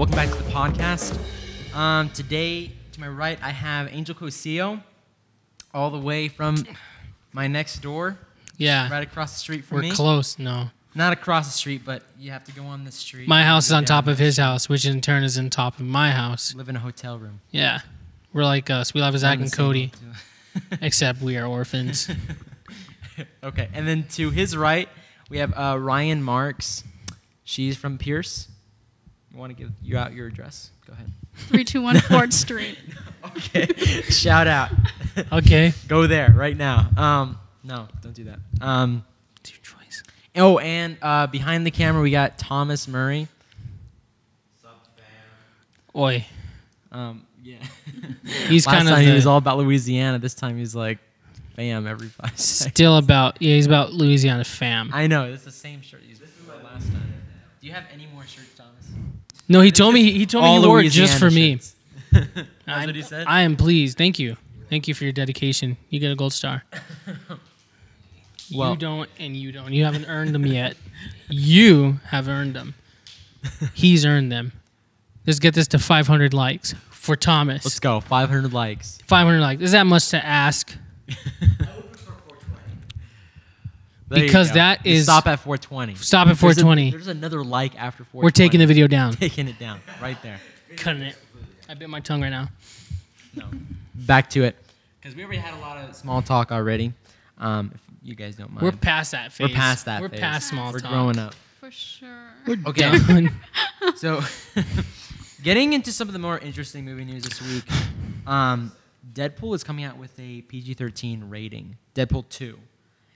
welcome back to the podcast. Today, to my right, I have Angel Cosillo, all the way from my next door. Yeah. Right across the street from me. We're close, no. Not across the street, but you have to go on the street. My house is on top of his house, which in turn is on top of my house. Live in a hotel room. Yeah. We're like us. We live as Zach and Cody, except we are orphans. Okay, and then to his right, we have Ryan Marks. She's from Pierce. I want to give you out your address. Go ahead. 321 4th Street. Okay. Shout out. Okay. Go there right now. No, don't do that. It's your choice. Oh, and behind the camera, we got Thomas Murray. Sup, fam? Oi. Yeah. He's Last kind of time he was all about Louisiana. This time he's like, fam, every 5 seconds. still about, yeah, he's about Louisiana fam. I know. It's the same shirt you used last time. Do you have any more shirts, Thomas? No, he told me he wore it just for me. That's what he said? I am pleased. Thank you. Thank you for your dedication. You get a gold star. Well, you don't, and you don't. You haven't earned them yet. You have earned them. He's earned them. Let's get this to 500 likes for Thomas. let's go. 500 likes. 500 likes. Is that much to ask? There you Because go. that You is... stop at 420. Stop at 420. There's another like after 420. We're taking the video down. Taking it down right there. Cutting it. I bit my tongue right now. No. Back to it. Because we already had a lot of small talk already. If you guys don't mind. We're past that phase. We're past that We're phase. past small We're talk. growing up. For sure. We're Okay. done. So, getting into some of the more interesting movie news this week. Deadpool is coming out with a PG-13 rating. Deadpool 2.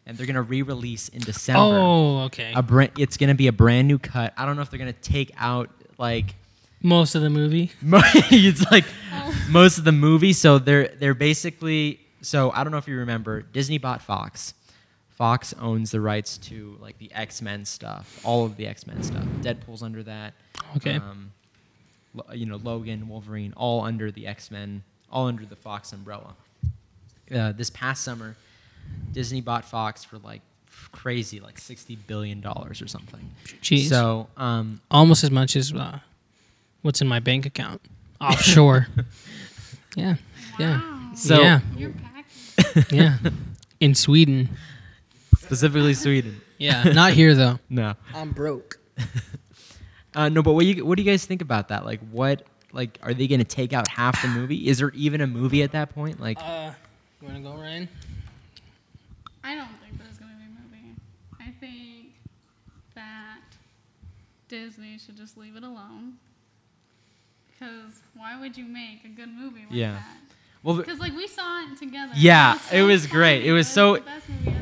And they're going to re-release in December. Oh, okay. It's going to be a brand new cut. I don't know if they're going to take out, like... Most of the movie. It's like most of the movie. So they're basically... So I don't know if you remember, Disney bought Fox. Fox owns the rights to like the X-Men stuff, all of the X-Men stuff. Deadpool's under that. Okay. Logan, Wolverine, all under the X-Men, all under the Fox umbrella. This past summer, Disney bought Fox for like crazy, like $60 billion or something. Jeez. So almost as much as what's in my bank account offshore. Yeah. Yeah. Wow. So- yeah. You're packing. Yeah. In Sweden. specifically Sweden. Yeah. Not here though. No. I'm broke. No, but what do you guys think about that? Like, are they going to take out half the movie? Is there even a movie at that point? Like, You wanna go, Ryan? I don't think there's going to be a movie. I think that Disney should just leave it alone. Because why would you make a good movie like Yeah. that? well, Because, like, we saw it together. Yeah, so it was funny. great. It was so- the best movie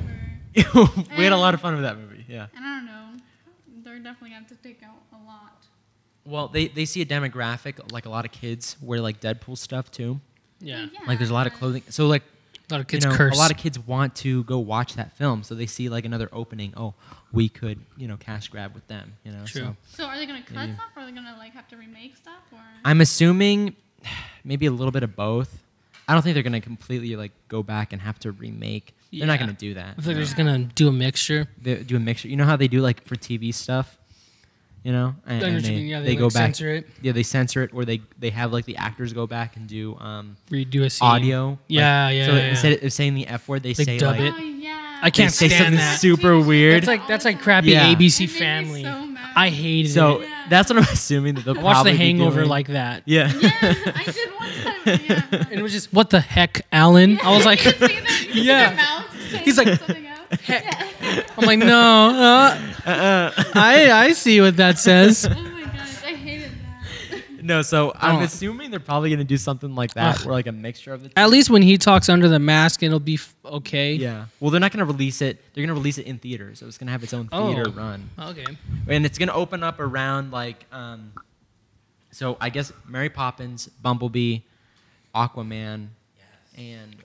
ever. we had a lot of fun with that movie. Yeah. And I don't know. They're definitely going to have to take out a lot. Well, they see a demographic, like a lot of kids wear like Deadpool stuff too. Yeah. Like there's a lot of but- clothing. So like, A lot of kids a curse. lot of kids want to go watch that film. So they see like another opening. Oh, we could, cash grab with them, True. So So are they going to cut Maybe. stuff, or are they going to, like, have to remake stuff? Or I'm assuming maybe a little bit of both. I don't think they're going to completely like go back and have to remake. They're not Yeah. going to do that. I feel like they're just gonna do a mixture. They do a mixture. You know how they do like for TV stuff, And, I know what you mean. Yeah, they go like back. censor it. Yeah, they censor it, or they have like the actors go back and do Redo a scene. audio. Yeah, like, yeah. So yeah. instead of saying the F word, they say dub like it. Oh, yeah. I can't they say stand something that. super weird. That's like crappy Yeah. ABC It made me Family. so mad. I hated So it. Yeah. that's what I'm assuming that they'll I watched probably The be Hangover doing. like that. Yeah. Yeah, I did one time. Yeah. And it was just, what the heck, Alan? I was like, You could see their- you could see Yeah. their mouths saying He's like, something else. Yeah. I'm like, no, I see what that says. Oh my gosh, I hated that. No, so I'm Oh. assuming they're probably gonna do something like that, Ugh. or like a mixture of the two. At least when he talks under the mask, it'll be okay. Yeah. Well, they're not gonna release it. They're gonna release it in theaters, so it's gonna have its own theater Oh. run, Okay. and it's gonna open up around like, so I guess Mary Poppins, Bumblebee, Aquaman, and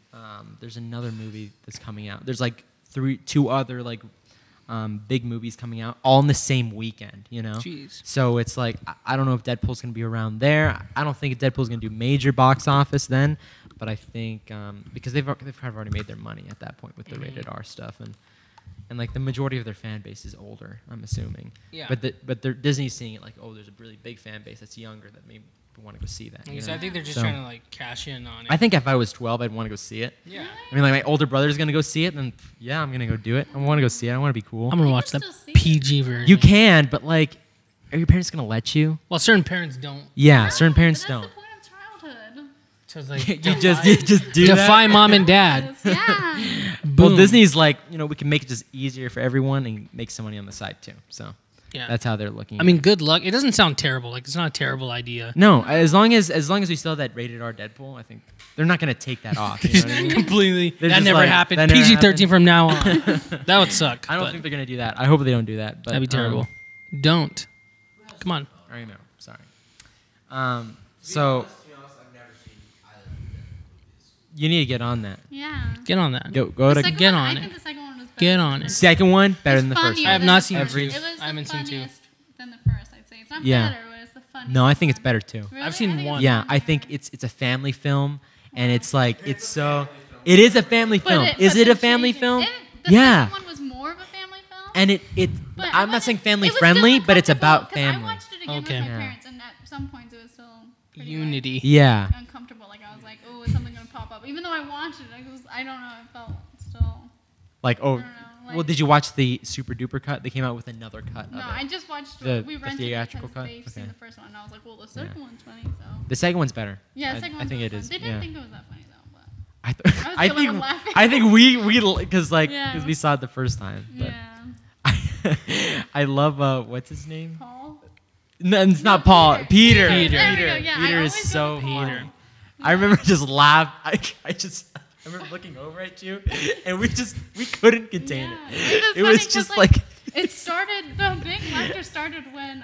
there's another movie that's coming out. There's like two other like big movies coming out all in the same weekend. You know. Jeez. So it's like I don't know if Deadpool's gonna be around there. I don't think Deadpool's gonna do major box office then, but I think because they've kind of already made their money at that point with the rated R stuff, and and like the majority of their fan base is older. I'm assuming. Yeah. But they're Disney's seeing it like, oh, there's a really big fan base that's younger that maybe want to go see that. So I think they're just So- trying to like cash in on it. I think if I was 12, I'd want to go see it. Yeah. I mean, like my older brother's gonna go see it, then yeah, I'm gonna go do it. I want to go see it. I want to be cool. I'm gonna watch the still see it. PG version. You can, but like, are your parents gonna let you? Well, certain parents don't. Yeah, certain parents But don't. that's the point of childhood. So it's like you just do that. defy mom and dad. Yeah. Well, Boom. Disney's like, we can make it just easier for everyone and make some money on the side too. So Yeah. that's how they're looking. I mean, good luck. It doesn't sound terrible. Like it's not a terrible idea. no, as long as we still have that rated R Deadpool, I think they're not gonna take that off. You know what I mean? Completely. They're That just never like, happened. that never PG-13 happened. from now on. That would suck. I don't but think they're gonna do that. I hope they don't do that. But that'd be terrible. Don't. Come on. I know. Sorry. So you need to get on that. Yeah. Get on that. Go The to second get one, on I it. think the second one was better. Get than on the it. first. second one better It's than the first funnier one. I have than not the seen first. two. It was I the haven't seen two. funniest than the first, I'd say. It's not Yeah. better, but it's the funniest. No, I think it's one. better too. Really? I've seen I think one. it's Yeah, I funnier. think it's a family film, and it's like it's so. It is a family But film. but Is it they're a family changing- film? The Yeah. second one was more of a family film. And it But it I'm not wasn't- saying family it was friendly, still but it's about uncomfortable, 'cause family. I watched it again Okay. with my Yeah. parents, and at some points it was still pretty, Unity. Yeah. Like, uncomfortable. Like I was like, oh, is something gonna pop up? Even though I watched it, I don't know. It felt still. Like I don't know. well, Like, did you watch the super duper cut? They came out with another cut No, of I it. just watched. The- We the rented theatrical it because cut? they've Okay. seen the first one, and I was like, well, the second one's funny. So The second one's better. yeah, the second I one's think really it fun. is. They didn't Yeah. think it was that funny though, but I, I was I killing think them laughing. I think we because Yeah. we saw it the first time. But yeah. I love what's his name? Paul. No, it's not Paul. Peter. Peter. There we go. Yeah, I Peter always is go so to Paul. Peter. I remember just laugh. I remember looking over at you, and we couldn't contain Yeah. it. It's It was funny 'cause, just like it started. The big laughter started when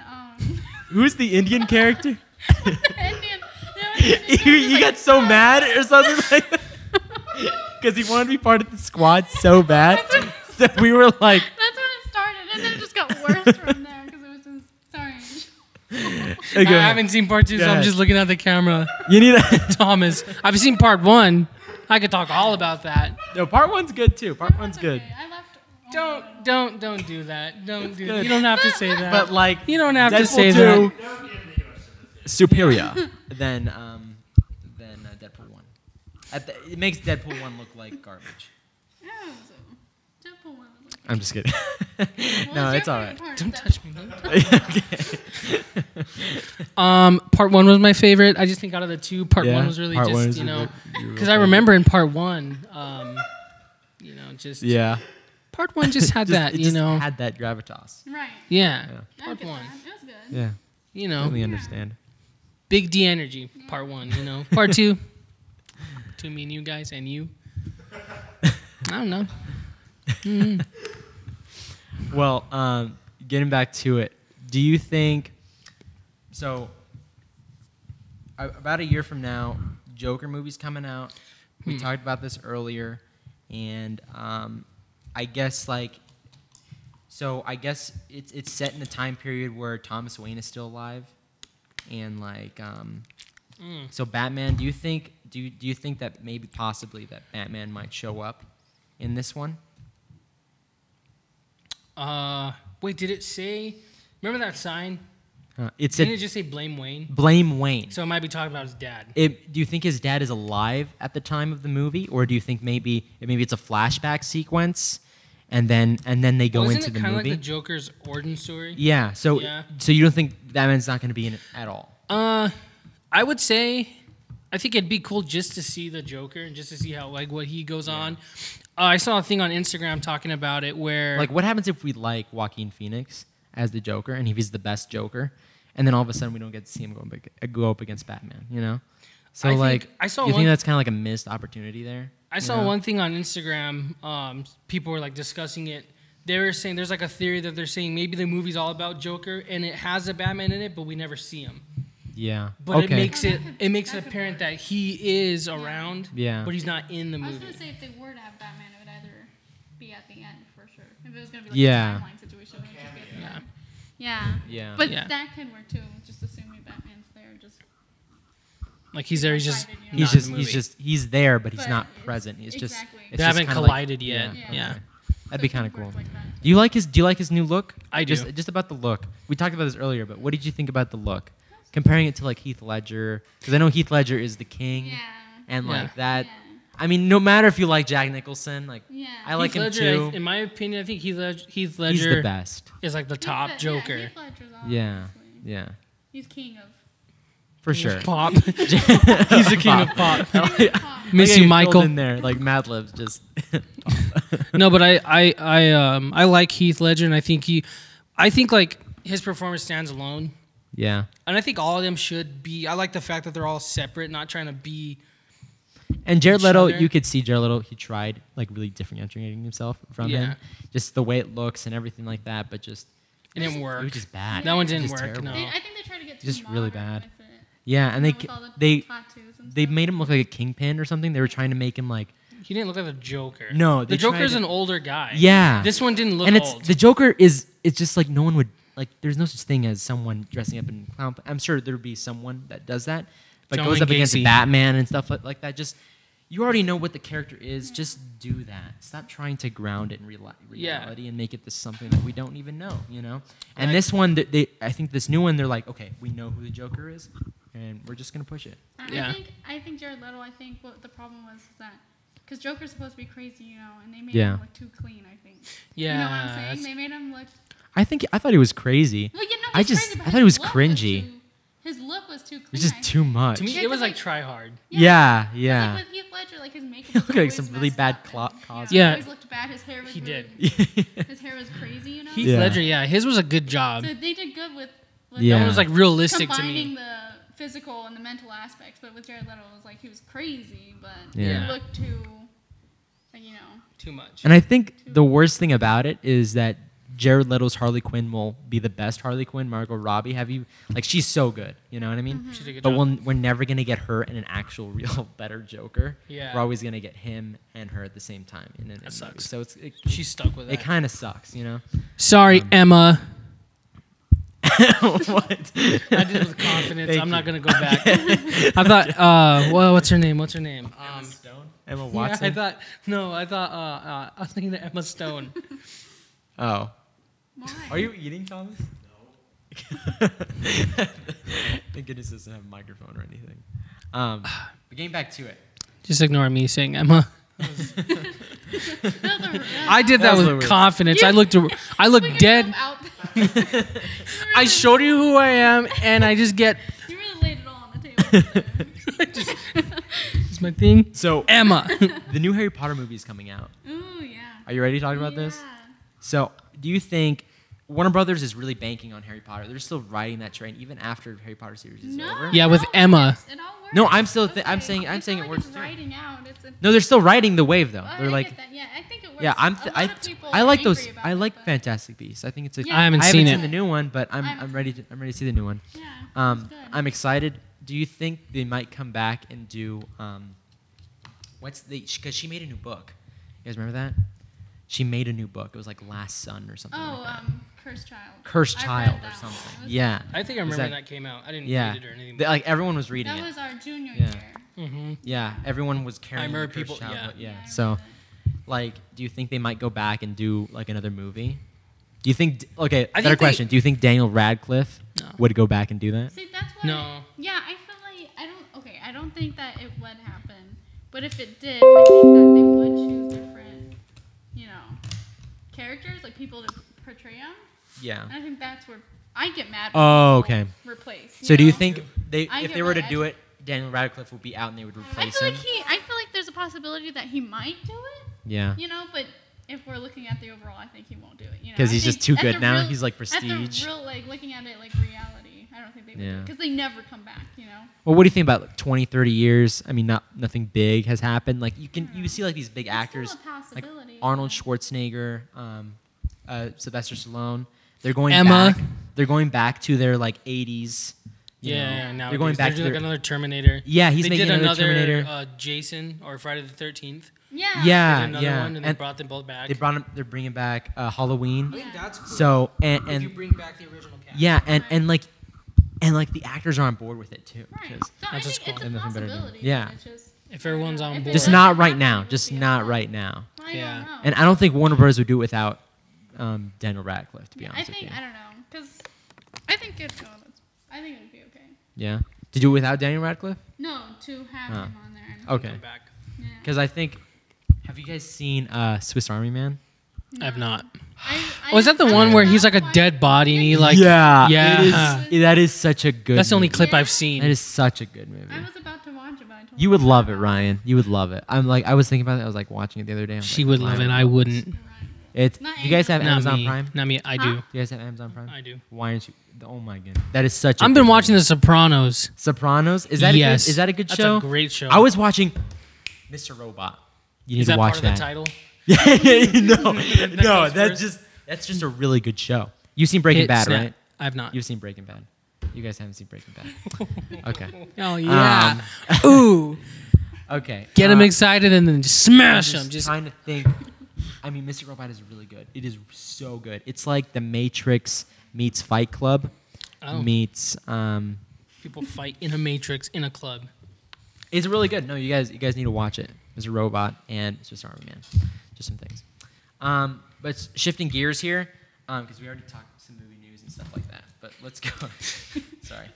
who's the Indian character? the Indian. You got so mad or something like that because he wanted to be part of the squad so bad that we were like, That's when it started, and then it just got worse from there because it was just sorry. I haven't seen part 2, Go so I'm ahead. just looking at the camera. You need a Thomas. I've seen part 1. I could talk all about that. no. Part one's good too. Part one's good. Okay, I left. Don't do that. Don't do that. good. You don't have to say that. But like you don't have to Deadpool say 2 that. superior than Deadpool 1. It makes Deadpool 1 look like garbage. Yeah, so Deadpool one was like. I'm just kidding. Well, No, your it's all favorite right. part Don't of touch me. Deadpool? Okay. Part 1 was my favorite. I just think out of the two, part Yeah, 1 was really part one just, is you know, your because favorite. I remember in part 1, just Yeah. part 1 just had that, it you just know. had that gravitas. Right. Yeah. I Part get 1. that. It was good. Yeah. You know, Totally understand. big D energy. Part 1. You know, part 2. To me and you guys and you. I don't know. Mhm. Well, getting back to it, do you think so? About a year from now, Joker movie's coming out. We talked about this earlier, and I guess I guess it's set in a time period where Thomas Wayne is still alive, and so Batman. Do you think that maybe possibly that Batman might show up in this one? Wait, did it say? Remember that sign? It Didn't it said just say blame Wayne? blame Wayne. So it might be talking about his dad. Do you think his dad is alive at the time of the movie, or do you think maybe it's a flashback sequence, and then they go Wasn't into it the kind of movie? like the Joker's origin story? Yeah. So Yeah. so you don't think Batman's not going to be in it at all? I would say, I think it'd be cool just to see the Joker and just to see how what he goes on. I saw a thing on Instagram talking about it where Like, what happens if we like Joaquin Phoenix as the Joker, and if he's the best Joker, and then all of a sudden we don't get to see him go up against Batman? You know. So I saw you one- think that's kind of like a missed opportunity there? I saw one thing on Instagram. People were like discussing it. They were saying there's like a theory that they're saying maybe the movie's all about Joker and it has a Batman in it, but we never see him. Yeah. But okay. it makes it apparent that he is around. Yeah. But he's not in the I was movie. gonna say if they were to have Batman, it would either be at the end for sure. If it was gonna be like Yeah. a timeline situation, it would just be at the Yeah. end. Yeah. Yeah. But Yeah. that could work too. Just assuming Batman's there, just. Like he's there. He's just He's not in the movie. he's there, but he's But not it's- present. It's just exactly. it's They just haven't kinda collided yet. Yeah. Yeah. okay. That'd be kind of It would cool. work like that. Do you like his new look? I do. Just about the look. We talked about this earlier, but what did you think about the look? Comparing it to like Heath Ledger, because I know Heath Ledger is the king, Yeah. and Yeah. like that. Yeah. I mean, no matter if you like Jack Nicholson, like Yeah. I like Heath him Ledger, too. in my opinion, I think Heath Ledger He's the best. is like the top Heath Joker. Yeah, Heath Ledger's Yeah, obviously. yeah, He's king of. for sure. Pop. He's the king of pop. Pop. Miss Like, you, I Michael. filled in there like Mad Libs just. No, but I like Heath Ledger, and I think like his performance stands alone. Yeah. And I think all of them should be. I like the fact that they're all separate, not trying to be. And Jared Each Leto, other. you could see Jared Leto. He tried like really differentiating himself from Yeah. him, just the way it looks and everything like that. But just It didn't it work. was just bad. That one It was didn't just work. terrible. No. I think they tried to get too Just really modern bad. with it, Yeah, and you know, with all the they tattoos and they stuff. made him look like a kingpin or something. They were trying to make him like He didn't look like the Joker. No, the they Joker's tried to- an older guy. yeah. This one didn't look and it's old. the Joker is it's just like no one would like. There's no such thing as someone dressing up in clown. I'm sure there'd be someone that does that, but John goes up against Gacy. Batman and stuff like that. Just you already know what the character is. Just do that. Stop trying to ground it in reality and make it this something that we don't even know. You know. And this one, I think this new one, they're like, okay, we know who the Joker is, and we're just gonna push it. Yeah. I think Jared Leto. I think what the problem was is that because Joker's supposed to be crazy, you know, and they made Yeah. him look too clean. I think. Yeah, You know what I'm saying? that's- They made him look. I thought he was crazy. Well, you know, I he's just- crazy, but I thought he was his look cringy. His look was too clean. It's just I too think. much. To me, Yeah, it was 'cause, like like- try hard. Yeah, Like yeah. with Heath Ledger, like his makeup He was looked like always some really messed bad up, and, cause. Yeah. It always looked bad. His hair was He really, did. His hair was crazy, you know. Heath Yeah. Ledger, yeah, his was a good job. So they did good with Yeah. That one was like realistic to combining me. the physical and the mental aspects, but with Jared Leto, it was like he was crazy, but Yeah. he looked too, like, you know. Too much. And I think the worst thing about it is that Jared Leto's Harley Quinn will be the best Harley Quinn. Margot Robbie, she's so good. You know what I mean? Mm-hmm. She did a good But job. we're never gonna get her and an actual, real, better Joker. Yeah. We're always gonna get him and her at the same time in a movie. sucks. So She's stuck with it that. kind of sucks, you know. Sorry, Emma. What? I did it with confidence. Thank I'm not you. gonna go back. I thought, well, what's her name? Emma Yeah, Watson. I was thinking of Emma Stone. Oh, Why? are you eating, Thomas? No. Thank goodness it doesn't have a microphone or anything. But getting back to it. Just ignore me saying Emma. Those are- I did That that was a with little weird. confidence. I Put looked yourself dead. out there. I showed you who I am, and I just get. You really laid it all on the table. It's my thing. So Emma. the new Harry Potter movie is coming out. Ooh, yeah. Are you ready to talk about this? Yeah. So, do you think Warner Brothers is really banking on Harry Potter? They're still riding that train even after Harry Potter series is No, over. Yeah, it with all Emma. works. It all works. No, I'm still Okay. I'm saying It's it not like works it's too. riding out. No, they're still riding the wave though. I They're get like, that. Yeah, I think it works. yeah, A lot of people I are like those. angry about I it, like but- Fantastic Beasts. I think it's a. Yeah. I haven't I seen haven't it. seen the new one, but I'm I'm- ready to see the new one. Yeah, it's good. I'm excited. Do you think they might come back and do because she made a new book. You guys remember that? She made a new book. It was like Last Son or something like that. Cursed Child. Cursed I read Child or that one. something. It was Yeah. I think I Was remember that came out. I didn't Yeah. read it or anything. Like everyone was reading That it. was our junior Yeah. year. Mm-hmm. Yeah, everyone was carrying remember the Cursed people- Child, yeah. but yeah. I So, read like, do you think they might go back and do like another movie? Do you think? Okay, think better question. Do you think Daniel Radcliffe No. would go back and do that? See, that's why. No. Yeah, I feel like I don't think that it would happen. But if it did, I think that they would choose different, characters, like people to portray them. Yeah. And I think that's where I get mad. Oh, when people okay. Replace. So do you know? think I if get they were to really do it, Daniel Radcliffe would be out and they would I replace feel him? like I feel like there's a possibility that he might do it. Yeah. But if we're looking at the overall, I think he won't do it. Because I he's think just too at good the now. real- He's like At prestige. the real, looking at it like reality, I don't think they would Yeah. because they never come back. Well, what do you think about like, 20, 30 years? I mean, nothing big has happened. Like you see like these big It's actors, still a like possibility, Arnold but- Schwarzenegger, Sylvester Stallone. They're going Emma. back. They're going back to their like 80s. you know. Yeah, now They're going back to doing their, like another Terminator. Yeah, he's they making did another Terminator. Jason or Friday the 13th. Yeah. Yeah, They did another yeah. one and they brought them both back. They're bringing back Halloween. I think that's cool. So if you and bring back the original cast. yeah, and like the actors are on board with it too. Right. 'cause- So I That's think just cool. it's And a nothing better than- possibility. yeah. It's just, If everyone's on if it board. Just doesn't not right happen, now. it would Just be a not flop. right now. Well, I Yeah. don't know. And I don't think Warner Bros. Would do it without Daniel Radcliffe, to be I honest with think you. I don't know because I think it would be okay. Yeah. To do it without Daniel Radcliffe? No, to have Oh. him on there. And, Okay. Come back. Yeah. Because I think, have you guys seen Swiss Army Man? I've not. I Oh, is that the one where he's like a dead body and he like? yeah. Yeah. That is such a good That's the only movie. clip I've That seen. is such a good movie. I was about to watch it, but I told You would him love it, about Ryan. You would love it. I was thinking about it. I was like watching it the other day. I was She like, would love Ryan it. I would love wouldn't. this. Right. It's. Not You guys have Not Amazon me. Prime? Not me. I Huh? do. You guys have Amazon Prime? I do. Why aren't you? Oh my goodness, that is such. I've been watching The Sopranos. Sopranos. Is that Yes. Is that a good That's show? a great show. I was watching Mr. Robot. You need Is to that watch part that. of the title? no, comes first? that's just a really good show. You've seen Breaking Hit Bad, snap. right? I've not. You've seen Breaking Bad. You guys haven't seen Breaking Bad. Okay. Oh yeah. Um, Ooh. Okay. Get him excited and then just I'm smash him. just Just trying to think. I mean, Mr. Robot is really good. It is so good. It's like The Matrix meets Fight Club Oh. meets. people fight in a matrix in a club. It's really good. No, you guys need to watch it. Mr. Robot and Swiss Army Man. Just some things. But shifting gears here, because we already talked some movie news and stuff like that. But let's go. Sorry.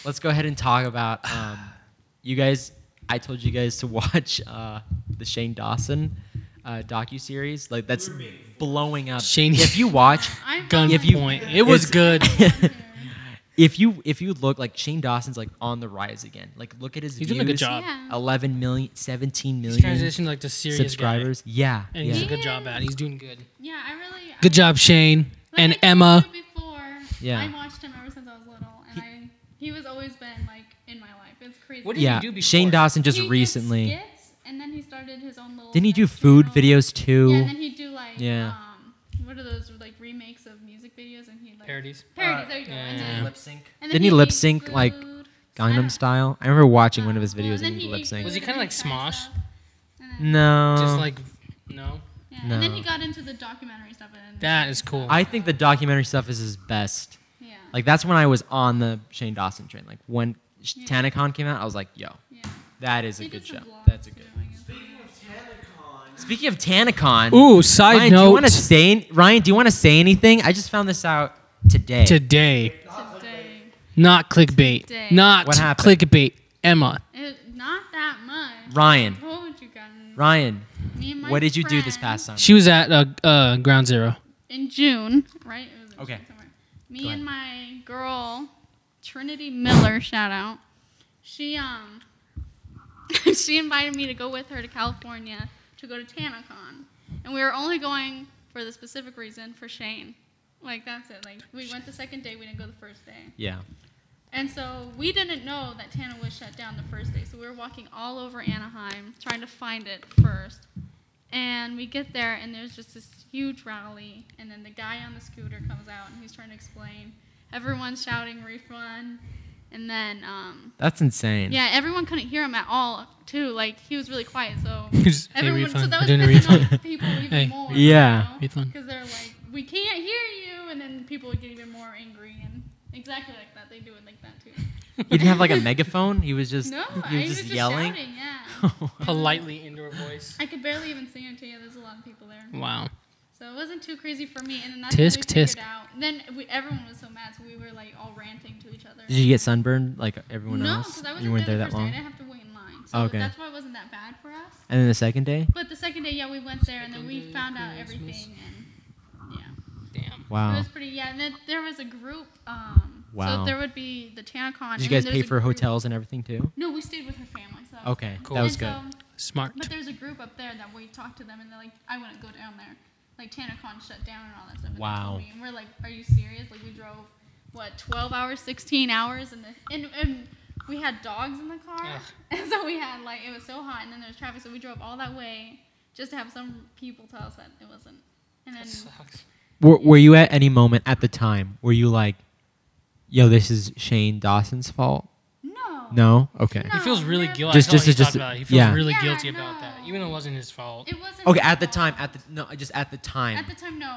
Let's go ahead and talk about you guys. I told you guys to watch the Shane Dawson docu series. Like that's blowing up. Shane- if you watch, I'm Gun If you- point. It was it's- good. if you look like Shane Dawson's like on the rise again. Like look at his He's views. doing a good job. Yeah. 11 million, 17 He's million transitioned like to serious subscribers. Yeah, guy. And he's yeah. a good job at it. He's doing good. Yeah, I really. Good job, Shane. Like And I told Emma. you before, Yeah. I watched him ever since I was little, and he was always been like in my life. It's crazy. What did Yeah, he do before? Shane Dawson just He did recently. skits, and then he started his own little. Didn't he do sketch food channel. videos too? Yeah, and then he'd do like Yeah. what are those like remakes of music videos, and he like Parodies. Parodies, there you go. yeah. And then, Lip sync. and then Didn't he he'd lip eat sync like food. I Gangnam don't- Style? I remember watching one of his Well, videos then and he he lip ate sync. food Was he and kinda he'd like try Smosh? stuff. And then- No. Just like, no. Yeah, and then No. he got into the documentary stuff. And That is cool. I think the documentary stuff is his best. Yeah. Like that's when I was on the Shane Dawson train. Like when Yeah. TanaCon came out, I was like, yo, Yeah. that is a He good did show. some vlogs That's a good. too, I guess. Speaking of TanaCon, Ooh, side Ryan, do you want note. to say Ryan? Do you want to say anything? I just found this out today. Today. Today. Not clickbait. Today. Not What happened? clickbait. Emma. Not that much. Ryan. I told you guys. Ryan, Me and my what did you do this friend past summer? She was at Ground Zero. In June, right? It was in Okay. June somewhere. Go Me ahead. and my girl, Trinity Miller, shout out. She she invited me to go with her to California to go to TanaCon, and we were only going for the specific reason for Shane. Like that's it. Like we went the second day, we didn't go the first day. Yeah. And so we didn't know that Tana was shut down the first day. So we were walking all over Anaheim trying to find it first. And we get there, and there's just this huge rally. And then the guy on the scooter comes out, and he's trying to explain. Everyone's shouting refund. And then, That's insane. yeah, everyone couldn't hear him at all, too. Like, he was really quiet. So Just, hey, everyone, so refund. that We're was doing a pissing refund. off people even Hey. more. Yeah. Refund. Because they're like, we can't hear you. And then people would get even more angry. And exactly like that. They do it like that, too. He didn't have like a megaphone. He was just No, he I was was just just yelling. shouting, yeah. Politely indoor voice. I could barely even sing it to you. There's a lot of people there. Wow. So it wasn't too crazy for me. And then that's Tisk, what we tisk. figured out. Then everyone was so mad, so we were like all ranting to each other. Did you get sunburned like everyone No, else? because I wasn't You weren't there the that first day. I long. didn't have to wait in line. So Okay. that's why it wasn't that bad for us. And then the second day? But the second day, yeah, we went there and then we Second day, found out Christmas. everything. And yeah, Damn. it Wow. was pretty. Yeah, and then there was a group. Wow. So there would be the TanaCon. Did you and then guys there's pay a for group- hotels and everything too? No, we stayed with her family. So. Okay, Cool. that was And good. so- Smart. But there's a group up there that we talked to them, and they're like, I wouldn't go down there. Like, TanaCon shut down and all that stuff. And they Wow. told me, and we're like, are you serious? Like, we drove, 12 hours, 16 hours? And we had dogs in the car. Ugh. And so we had, like, it was so hot, and then there was traffic. So we drove all that way just to have some people tell us that it wasn't. And then, That sucks. Were you at any moment at the time were you like, yo, this is Shane Dawson's fault? no. No? Okay. No. He feels really never. guilty. Just- Just, just- about it. He feels yeah. really Yeah, guilty about no. that, even though it wasn't his fault. It wasn't. Okay, his at the fault. time, just at the time. At the time, no.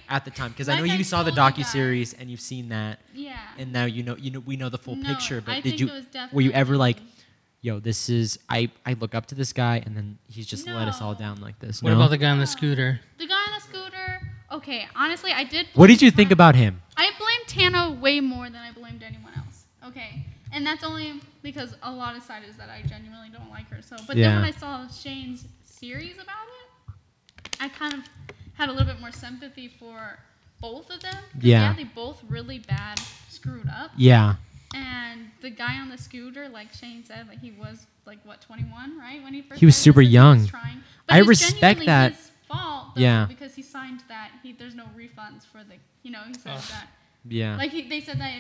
At the time, because I Like know I you saw the told you docu-series and you've seen that, Yeah. and now you know we know the full No, picture. I But think did it was were you ever like, definitely- yo, this is I look up to this guy, and then he's just let us all No. down like this. What No? about the guy on the scooter? The guy on the scooter. Okay, honestly, I did. What did you think about him? I blamed Tana way more than I blamed anyone else. Okay, and that's only because a lot of side is that I genuinely don't like her. So, but Yeah. then when I saw Shane's series about it, I kind of had a little bit more sympathy for both of them. 'Cause, Yeah. they both really bad screwed up. Yeah. And the guy on the scooter, like Shane said, like he was like what 21, right? When he first He was started super this, and he young. was trying. But I it was respect genuinely that. His fault, though, Yeah. because he signed that there's no refunds for the he said Ugh. that Yeah. like they said that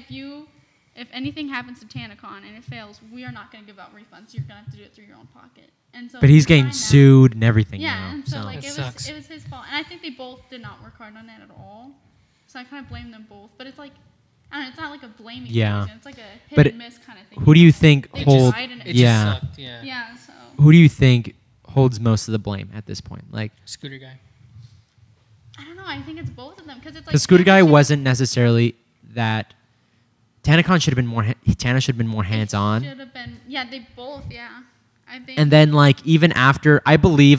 if anything happens to TanaCon and it fails, we are not going to give out refunds. You're going to have to do it through your own pocket. And so But he's he getting signed that. sued and everything Yeah, now. and so like That it sucks. was his fault, and I think they both did not work hard on it at all. So I kind of blame them both. But it's like I don't know, it's not like a blaming. Yeah. Situation. It's like a hit But and miss kind of thing. who do you think They hold? tried and It Yeah. just sucked. Yeah. Yeah. So Who do you think holds most of the blame at this point? Like, Scooter guy. I don't know. I think it's both of them because it's like the scooter guy Tana should- wasn't necessarily that. TanaCon should have been more. Tana should have been more hands on. Should have been. Yeah, they both. Yeah, I think. And then like even after, I believe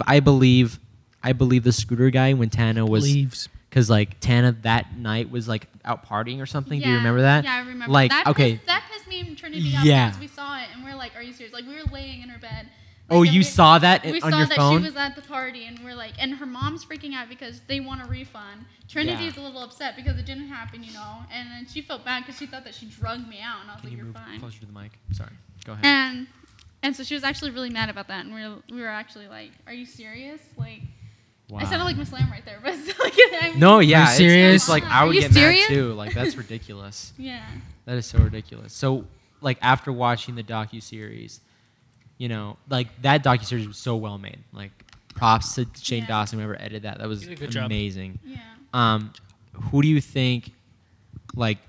the scooter guy when Tana was. Leaves. Because like Tana that night was like out partying or something. Do you Yeah, remember that? Yeah, I remember. Like that okay. That pissed me and Trinity off Yeah. because we saw it and we're like, "Are you serious?" Like we were laying in her bed. Oh, like, and you we- saw that We on saw your that phone? she was at the party, and we're like, and her mom's freaking out because they want a refund. Trinity's Yeah. a little upset because it didn't happen, and then she felt bad because she thought that she drugged me out, and I was Can like, you "You're move fine." closer to the mic? Sorry. Go ahead. And so she was actually really mad about that, and we were actually like, "Are you serious?" Like, Wow. I sounded like Miss Lamb right there, but it's like, I mean, No, yeah, Are you it's serious? like I Are would you get serious? mad too. Like that's ridiculous. Yeah. That is so ridiculous. So like after watching the docu series, like that docu series was so well made. Like props to Shane Yeah. Dawson, whoever edited that. That was He did a good job. amazing. Yeah. Who do you think? Like,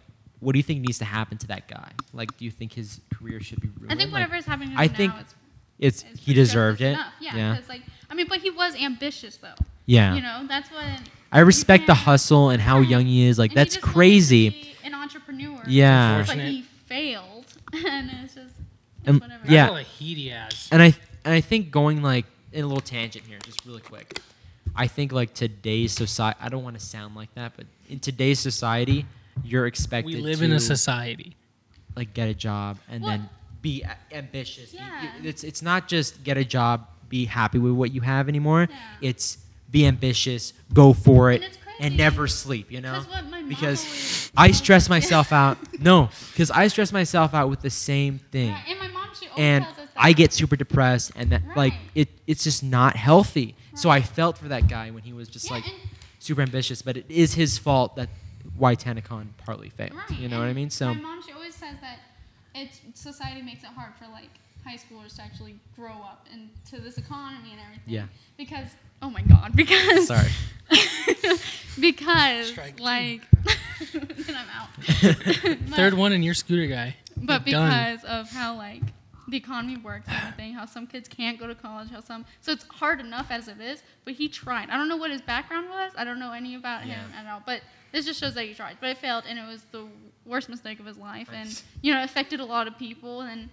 what do you think needs to happen to that guy? Like, do you think his career should be ruined? I think Like, whatever is happening to I him think now, it's it's he just deserved it. enough. Yeah. Yeah. 'Cause, like, I mean, but he was ambitious though. Yeah. That's what. I respect the can't- hustle and how young he is. Like And he that's just wanted to crazy. be an entrepreneur. Yeah. But Unfortunate. he failed, and it's just And- whatever. yeah. That's all the heat he has. And I think going like in a little tangent here, just really quick. I think like today's society. I don't want to sound like that, but in today's society, you're expected We live to in a society. like get a job and Well, then be ambitious. Yeah. It's not just get a job, be happy with what you have anymore. Yeah. It's be ambitious, go for it, And it's crazy. and never sleep. You know, 'Cause what my mom because always I told stress me- myself out. No, because I stress myself out with the same thing. Yeah, and my mom, she always And tells us that. I get super depressed, and that like Right. it's just not healthy. So I Right. felt for that guy when he was just Yeah, like and- super ambitious, but it is his fault that why TanaCon partly failed. Right. You know what I and mean? So my mom, she always says that society makes it hard for like high schoolers to actually grow up into this economy and everything. Yeah. Because oh my god, because sorry. because Strike two. like then I'm out. Third one and your scooter guy. But You're done. because of how like the economy works and everything, how some kids can't go to college, so it's hard enough as it is. But he tried. I don't know what his background was. I don't know any about him at all. But this just shows that he tried. But it failed, and it was the worst mistake of his life, and it affected a lot of people. And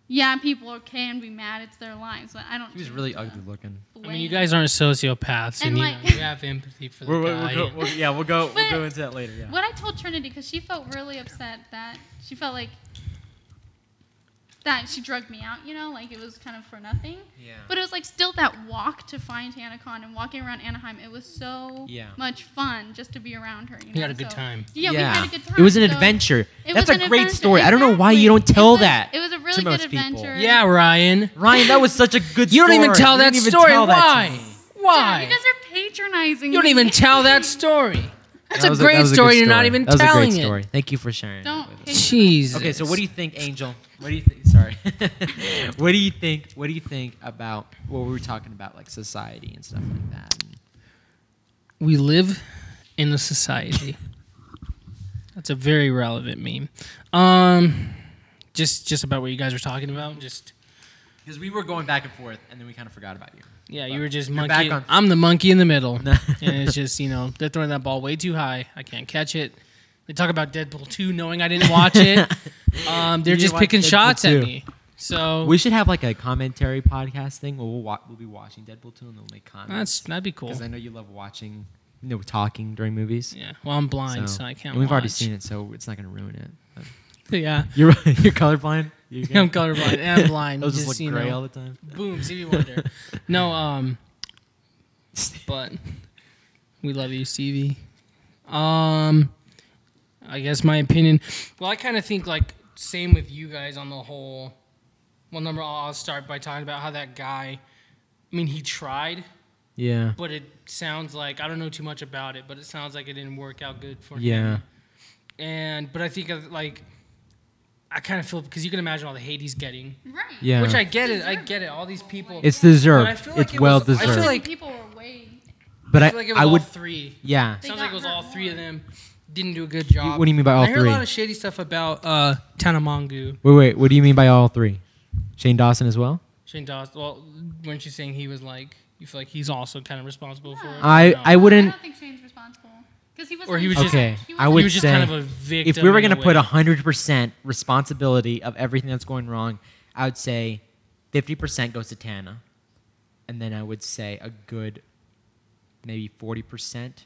yeah, people can be mad. It's their lives, but I don't. He was choose really to ugly looking. I mean, you guys aren't sociopaths, and, And, you, like- you have empathy for the guy. We'll go But- into that later. Yeah. What I told Trinity, because she felt really upset that she felt like that she drugged me out, like it was kind of for nothing. Yeah. But it was like still that walk to find TanaCon and walking around Anaheim. It was so much fun just to be around her. You had a good time. Yeah, we had a good time. It was an So adventure. it That's was a an great adventure. story. I don't know why you don't Exactly. tell It was- that. It was a really to good most people. adventure. Yeah, Ryan. Ryan, that was such a good You story. don't even tell that didn't even story. tell that to Why? me. Yeah, Why? you guys are patronizing. You don't me. even tell that story. That's That a was great that was a good story. You're not story. even that was telling a great it. story. Thank you for sharing. Don't That with hate us. Jesus. Okay, so what do you think, Angel? What do you think? Sorry. What do you think? What do you think about what we were talking about, like society and stuff like that? We live in a society. That's a very relevant meme. Just about what you guys were talking about. Just Because we were going back and forth, and then we kind of forgot about you. yeah, But you were just you're monkey. back on- I'm the monkey in the middle, and it's just they're throwing that ball way too high. I can't catch it. They talk about Deadpool 2, knowing I didn't watch it. They're didn't just watch picking Deadpool shots 2. at me. So We should have like a commentary podcast thing where we'll be watching Deadpool 2 and we'll make comments. that'd be cool. Because I know you love watching, talking during movies. Yeah. Well, I'm blind, so I can't. And we've already watch. seen it, so it's not gonna ruin it. But Yeah. you're colorblind. I'm colorblind and blind. It'll just look you gray know. all the time. Boom, Stevie Wonder. No, but we love you, Stevie. I guess my opinion. Well, I kind of think like same with you guys on the whole. Well, number I'll start by talking about how that guy. I mean, he tried, Yeah. but it sounds like I don't know too much about it, but it sounds like it didn't work out good for Yeah. him. But I think like I kind of feel because you can imagine all the hate he's getting. Right. Yeah. Which I get it. I get it. All these people. It's But I deserved. feel like It's it well was- I feel deserved. like- people were way. But I feel like it was I all would. three. Yeah. They Sounds got like it was hurt all three of more. them didn't do a good job. What do you mean by all I heard three? a lot of shady stuff about Tanamangu. Wait. What do you mean by all three? Shane Dawson as well? Shane Dawson. Well, weren't you saying he was like you feel like he's also kind of responsible for it? I No. I wouldn't. don't think Shane's responsible because he was. Or he was just- Okay. He I He would was just say kind of a victim. if we were in gonna a put way. 100% responsibility of everything that's going wrong, I would say 50% goes to Tana, and then I would say a good maybe 40%.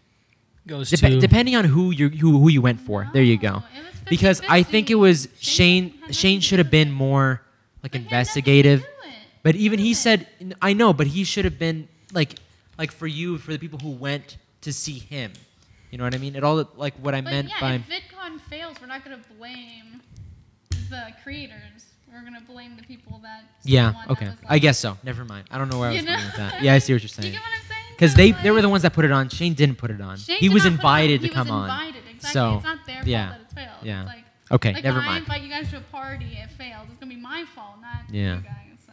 goes to Depending on who you went for. There you go. No, it was Because I think it was 50-50. Shane. had Shane nothing should to have do with been it. more like But he had nothing to investigative. do with it. But even he Do it. said, I know, but he should have been like for the people who went to see him. You know what I mean? It all like what I But meant yeah, by if VidCon fails, we're not gonna blame the creators. We're gonna blame the people that. yeah. someone Okay, that was I like- guess so. Never mind. I don't know where I was You going know? with that. Yeah, I see what you're Do you saying. get what I'm saying? Because So, they were like, the ones that put it on. Shane didn't put it on. Shane He did was not put it invited to He come was on. invited. Exactly. So, it's not their yeah. fault that it's failed. Yeah. It's like, Okay, like never when I mind. invite you guys to a party, it fails. It's gonna be my fault, not Yeah. you guys. So.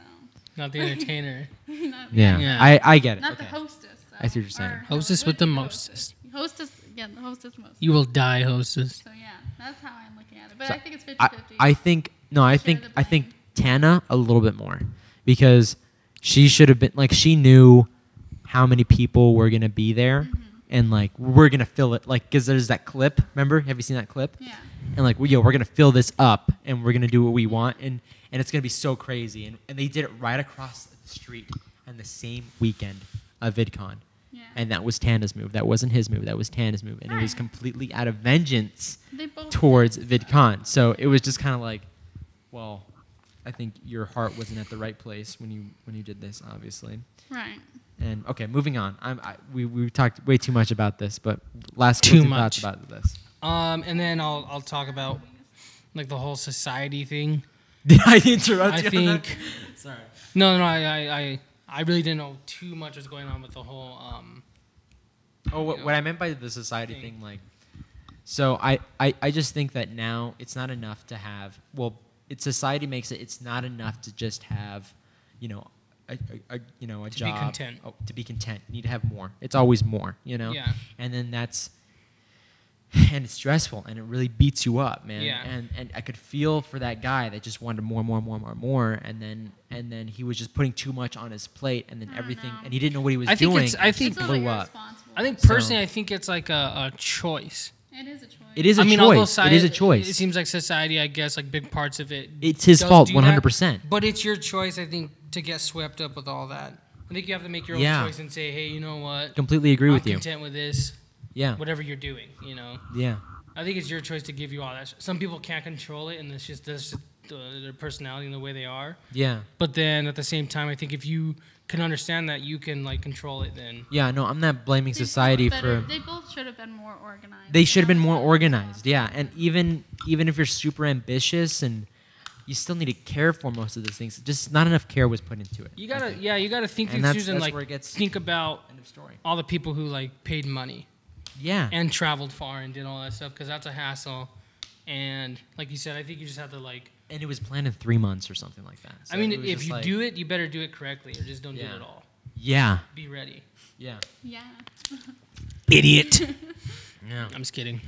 not the entertainer. Not, Yeah, Yeah. I get it. Not Okay. the hostess. So. I see what you're saying. Or- Hostess what with is the it? mostest. Hostess, yeah, the hostess most. You will die, hostess. So yeah, that's how I'm looking at it. But So, I think it's 50-50. I think no. I Share think the I think blame. Tana a little bit more because she should have been like she knew how many people were gonna be there Mm-hmm. and like we're gonna fill it like because there's that clip. Remember? Have you seen that clip? Yeah. And like we're gonna fill this up and we're gonna do what we want and it's gonna be so crazy and they did it right across the street on the same weekend of VidCon. Yeah. And that was Tana's move. That wasn't his move. That was Tana's move. And it was Right. completely out of vengeance They both towards did. VidCon. So it was just kind of like, well, I think your heart wasn't at the right place when you did this, obviously. Right. And okay, moving on. We talked way too much about this, but last Too closing much. thoughts about this. And then I'll talk about like the whole society thing. Did I interrupt I you? think Sorry. no, I really didn't know too much was going on with the whole Oh, what I meant by the society thing, like, so I just think that now it's not enough to have. Well, society makes it's not enough to just have, a To be job. content. Oh, to be content, you need to have more. It's always more, Yeah. And then and it's stressful and it really beats you up, man. Yeah. And I could feel for that guy that just wanted more, and then he was just putting too much on his plate, and then I don't everything, know. and he didn't know what he was I think doing. it's- I think- It's it really blew up. irresponsible. I think So- personally, I think it's like a choice. It is a choice. It is a I mean, although choice. It is a choice. It seems like society, I guess, like big parts of it. It's his does fault, do 100%. that, But it's your choice, I think, to get swept up with all that. I think you have to make your own Yeah. choice and say, hey, you know what? Completely agree I'm with you. content with this, Yeah. whatever you're doing, Yeah. I think it's your choice to give you all that. Some people can't control it, and that's just their personality and the way they are. Yeah. But then at the same time, I think if you can understand that you can like control it, then Yeah, no, I'm not blaming society for. They both should have been more organized. They should have been more organized. Yeah, and even if you're super ambitious and you still need to care for most of those things, just not enough care was put into it. you I gotta think. you gotta think And through that's- things and that's like where it gets- think about End of story. all the people who like paid money Yeah. and traveled far and did all that stuff because that's a hassle. And like you said, I think you just have to like. And it was planned in 3 months or something like that. So I mean, it was if just you like- do it, you better do it correctly, or just don't do Yeah. it at all. Yeah. Be ready. Yeah. Yeah. Idiot. Yeah. I'm just kidding.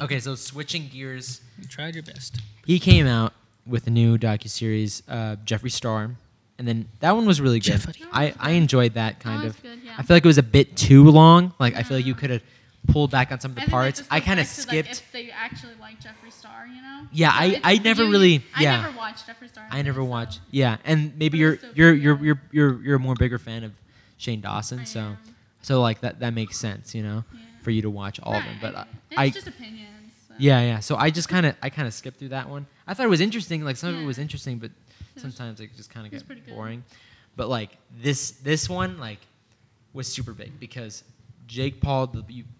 Okay, so switching gears, You tried your best. he came out with a new docuseries, Jeffree Star, and then that one was really good. Jeffree. I enjoyed that kind was of. good, yeah. I feel like it was a bit too long. Like I feel like you could have pulled back on some of the think that parts. just I goes kind of back to, skipped. Like, if they actually like Jeffree Star, you know. Yeah, So I never really. Yeah, I never watched Jeffree Star. I never so. watched. Yeah, and maybe But you're it's so you're cute, you're yeah. you're a more bigger fan of Shane Dawson, I so am. like that makes sense, you know, Yeah. for you to watch all of them. Right, But it's I just opinions. So. yeah. So I kind of skipped through that one. I thought it was interesting. Like some of it Yeah. was interesting, but was- sometimes it just kind of it was got pretty good. boring. But like this one like was super big because Jake Paul,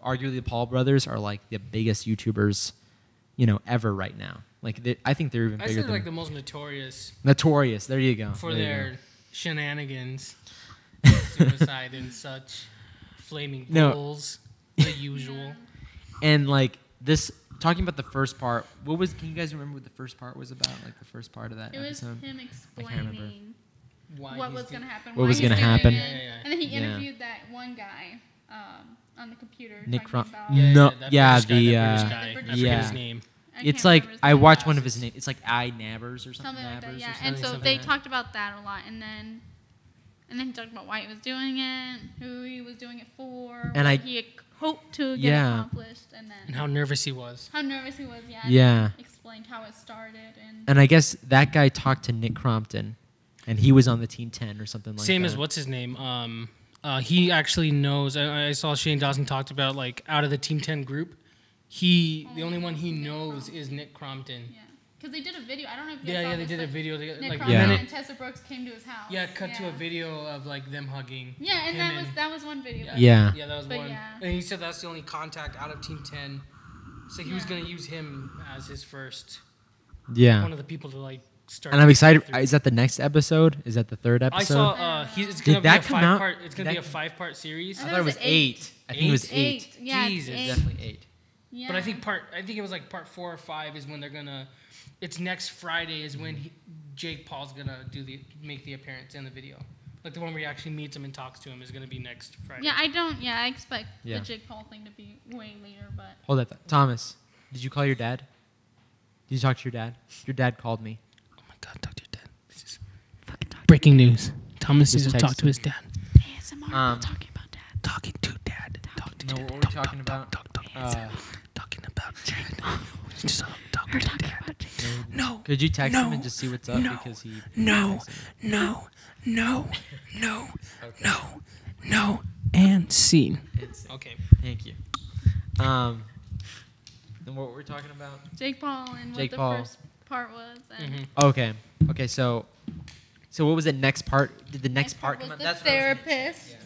arguably the Paul brothers, are like the biggest YouTubers, you know, ever right now. Like I think they're even I bigger said than like the most notorious Notorious. There you go. for There you their go. shenanigans, suicide and such, flaming No. bulls, the usual. And like this, talking about the first part, can you guys remember what the first part was about? Like the first part of that It was episode? him I can't remember. explaining Why what he's was do- going to happen. What why was he's gonna doing happen. it. Yeah, yeah. And then he Yeah. interviewed that one guy on the computer. Nick talking Crum- about- No, that yeah, British guy, the, that British uh, guy. I the forget yeah. his name. I It's can't like remember his I name. watched one of his names. It's like I Nabbers or something. Something like that, Nabbers or yeah. something. And so something they like that. talked about that a lot, and then he talked about why he was doing it, who he was doing it for, And what he had hoped to get Yeah. accomplished, and then And how nervous he was. how nervous he was. Yeah. Yeah. And explained how it started, and And I guess that guy talked to Nick Crompton, and he was on the Team 10 or something like Same that. as what's his name? He actually knows. I saw Shane Dawson talked about like out of the Team 10 group, the only one he knows is Nick Crompton. yeah, because they did a video. I don't know if you guys Yeah, saw yeah, they this, did a but video together. Nick Like Crompton Yeah. and Tessa Brooks came to his house. cut to a video of like them hugging. Yeah, and him that was one video. Yeah. Yeah, that was But one. yeah. And he said that's the only contact out of Team 10. So he was Yeah. gonna use him as his first Yeah. one of the people to like start. And I'm excited. through. Is that the next episode? Is that the third I episode? saw. It's gonna Did be that a come out? 5-part. It's gonna Did be a that- 5-part series. I I thought it was 8. I think it was 8. Yeah, it's Jesus. eight. Definitely 8. Yeah. But I think it was like part 4 or 5 is when they're gonna. It's next Friday is when Jake Paul's gonna make the appearance in the video. Like the one where he actually meets him and talks to him is gonna be next Friday. Yeah, I expect Yeah. the Jake Paul thing to be way later, but Hold that. Thomas, did you call your dad? Did you talk to your dad? Your dad called me. Oh my God, talk to your dad. This is breaking news. Thomas Just needs to talk text to his dad. ASMR talking about dad. Talking to dad. Talk to No, dad. what were we talking about? Talking about dad. Just talk We're to talking dad. about Jake. No. Could you text him and No, just see what's up no, because he? No, no, no, no, no, and scene. It's, Okay. thank you. Then what were we talking about? Jake Paul and what Jake the Paul. first part was. And Mm-hmm. Okay. So what was the next part? Did the next part was come out? the That's what I was gonna therapist. say.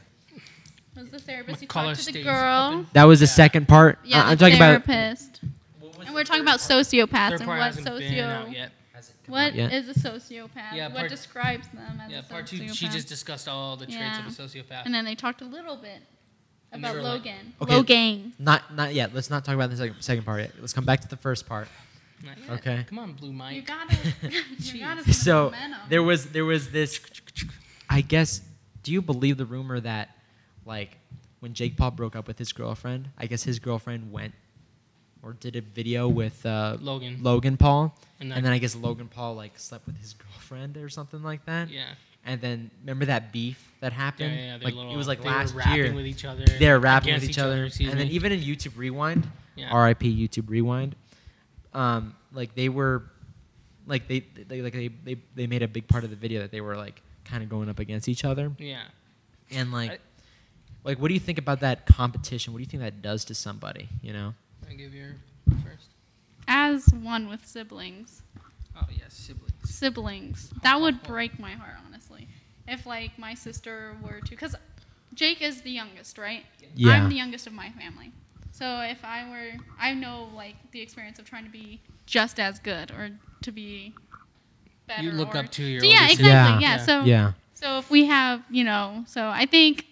Was the therapist? He McCullough talked to the stays girl. open. That was the Yeah. second part. Yeah, I'm the talking about. therapist. What was And the we're talking third about part? sociopaths Third and part what hasn't been out yet. Has it come What out yet? is a sociopath? Yeah, What part- describes them as Yeah, a part 2. sociopath? She just discussed all the traits Yeah. of a sociopath. And then they talked a little bit And they about were like- Logan. Okay. Logan. Not yet. Let's not talk about the second part yet. Let's come back to the first part. Not yet. Okay. Come on, Blue Mike. You gotta. you gotta. So momentum. there was this. I guess. Do you believe the rumor that, like, when Jake Paul broke up with his girlfriend, I guess his girlfriend went or did a video with Logan Paul, And and then I guess Logan Paul like slept with his girlfriend or something like that. Yeah. And then remember that beef that happened? Yeah, Like it was like they last were rapping year. with each other. They were rapping with against each other, excuse and then me. even in YouTube Rewind, Yeah. R.I.P. YouTube Rewind, like they were, like they made a big part of the video that they were like kind of going up against each other, Yeah. and like what do you think about that competition? What do you think that does to somebody? You know? I give your first. As one with siblings. Oh yes, siblings. Siblings. That would break my heart, honestly. If like my sister were to, because Jake is the youngest, right? Yeah. I'm the youngest of my family. So if I know like the experience of trying to be just as good or to be better. You look or, up to your Yeah, older exactly. Yeah. Yeah. So Yeah. so if we have, so I think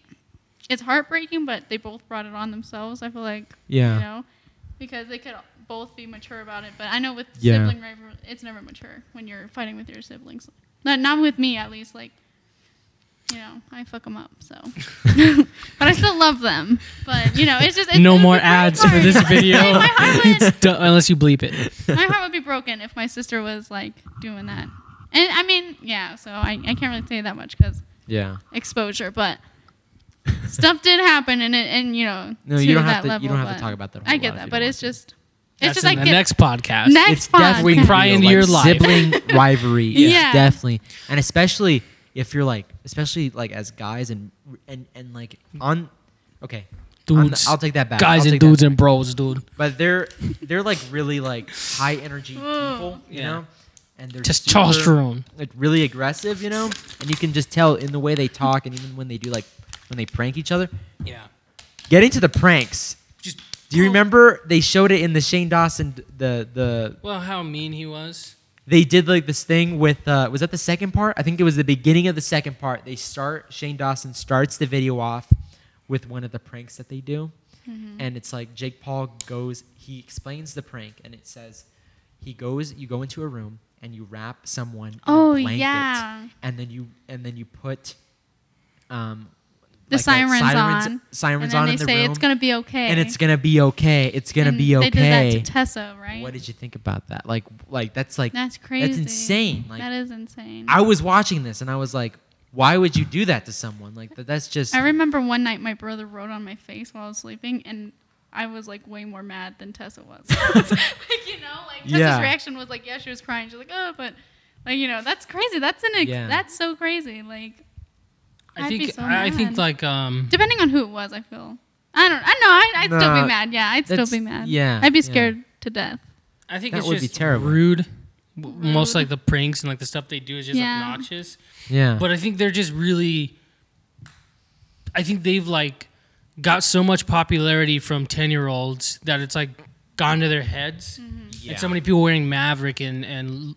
it's heartbreaking, but they both brought it on themselves. I feel like, Yeah. because they could both be mature about it. But I know with Yeah. sibling rivalry, it's never mature when you're fighting with your siblings. Not with me, at least. Like, I fuck them up. So, but I still love them. But it's just No it more would be very ads for hard. this video. my heart Unless you bleep it. my heart would be broken if my sister was like doing that. And I mean, yeah. So I can't really say that much because Yeah. exposure, but stuff did happen, and you know, No, to you don't that have to. level, You don't have to but talk about that. I get that, but it's just That's I in the get next podcast. next It's definitely podcast. We pry into like your life. Sibling rivalry. Yeah. Definitely, and especially if you're like, especially like as guys and like on. Okay, Dudes. I'll take that back. Guys I'll and take that dudes back. and bros, dude. But they're like really like high energy people, you Yeah. know, and they're Testosterone. super, like really aggressive, you know, and you can just tell in the way they talk and even when they do like when they prank each other. Yeah. Getting to the pranks. Just. Do you remember they showed it in the Shane Dawson the Well, how mean he was. they did like this thing with was that the second part? I think it was the beginning of the second part. Shane Dawson starts the video off with one of the pranks that they do. And it's like Jake Paul he explains the prank and it says you go into a room and you wrap someone in a blanket and then you put the like sirens and then on they in the say room it's gonna be okay, and it's gonna be okay. It's gonna And be okay. They did that to Tessa, right? What did you think about that? Like that's crazy. That's insane. Like that is insane. I was watching this and I was like, why would you do that to someone? Like that's just. I remember one night my brother wrote on my face while I was sleeping, and I was like way more mad than Tessa was. Like, you know, like Tessa's Yeah. reaction was like, yeah, she was crying. She's like, oh, but like, you know, that's crazy. That's that's so crazy. Like, I'd be so I think mad. like Depending on who it was, I feel. I know. I'd still Nah, be mad. Yeah, I'd still be mad. yeah, I'd be yeah. scared to death. I think That it's would just be terrible. rude. Most Rude. like the pranks and like the stuff they do is just Yeah. obnoxious. Yeah. But I think they're just really. I think they've like got so much popularity from 10-year-olds that it's like gone to their heads. And so many people wearing Maverick and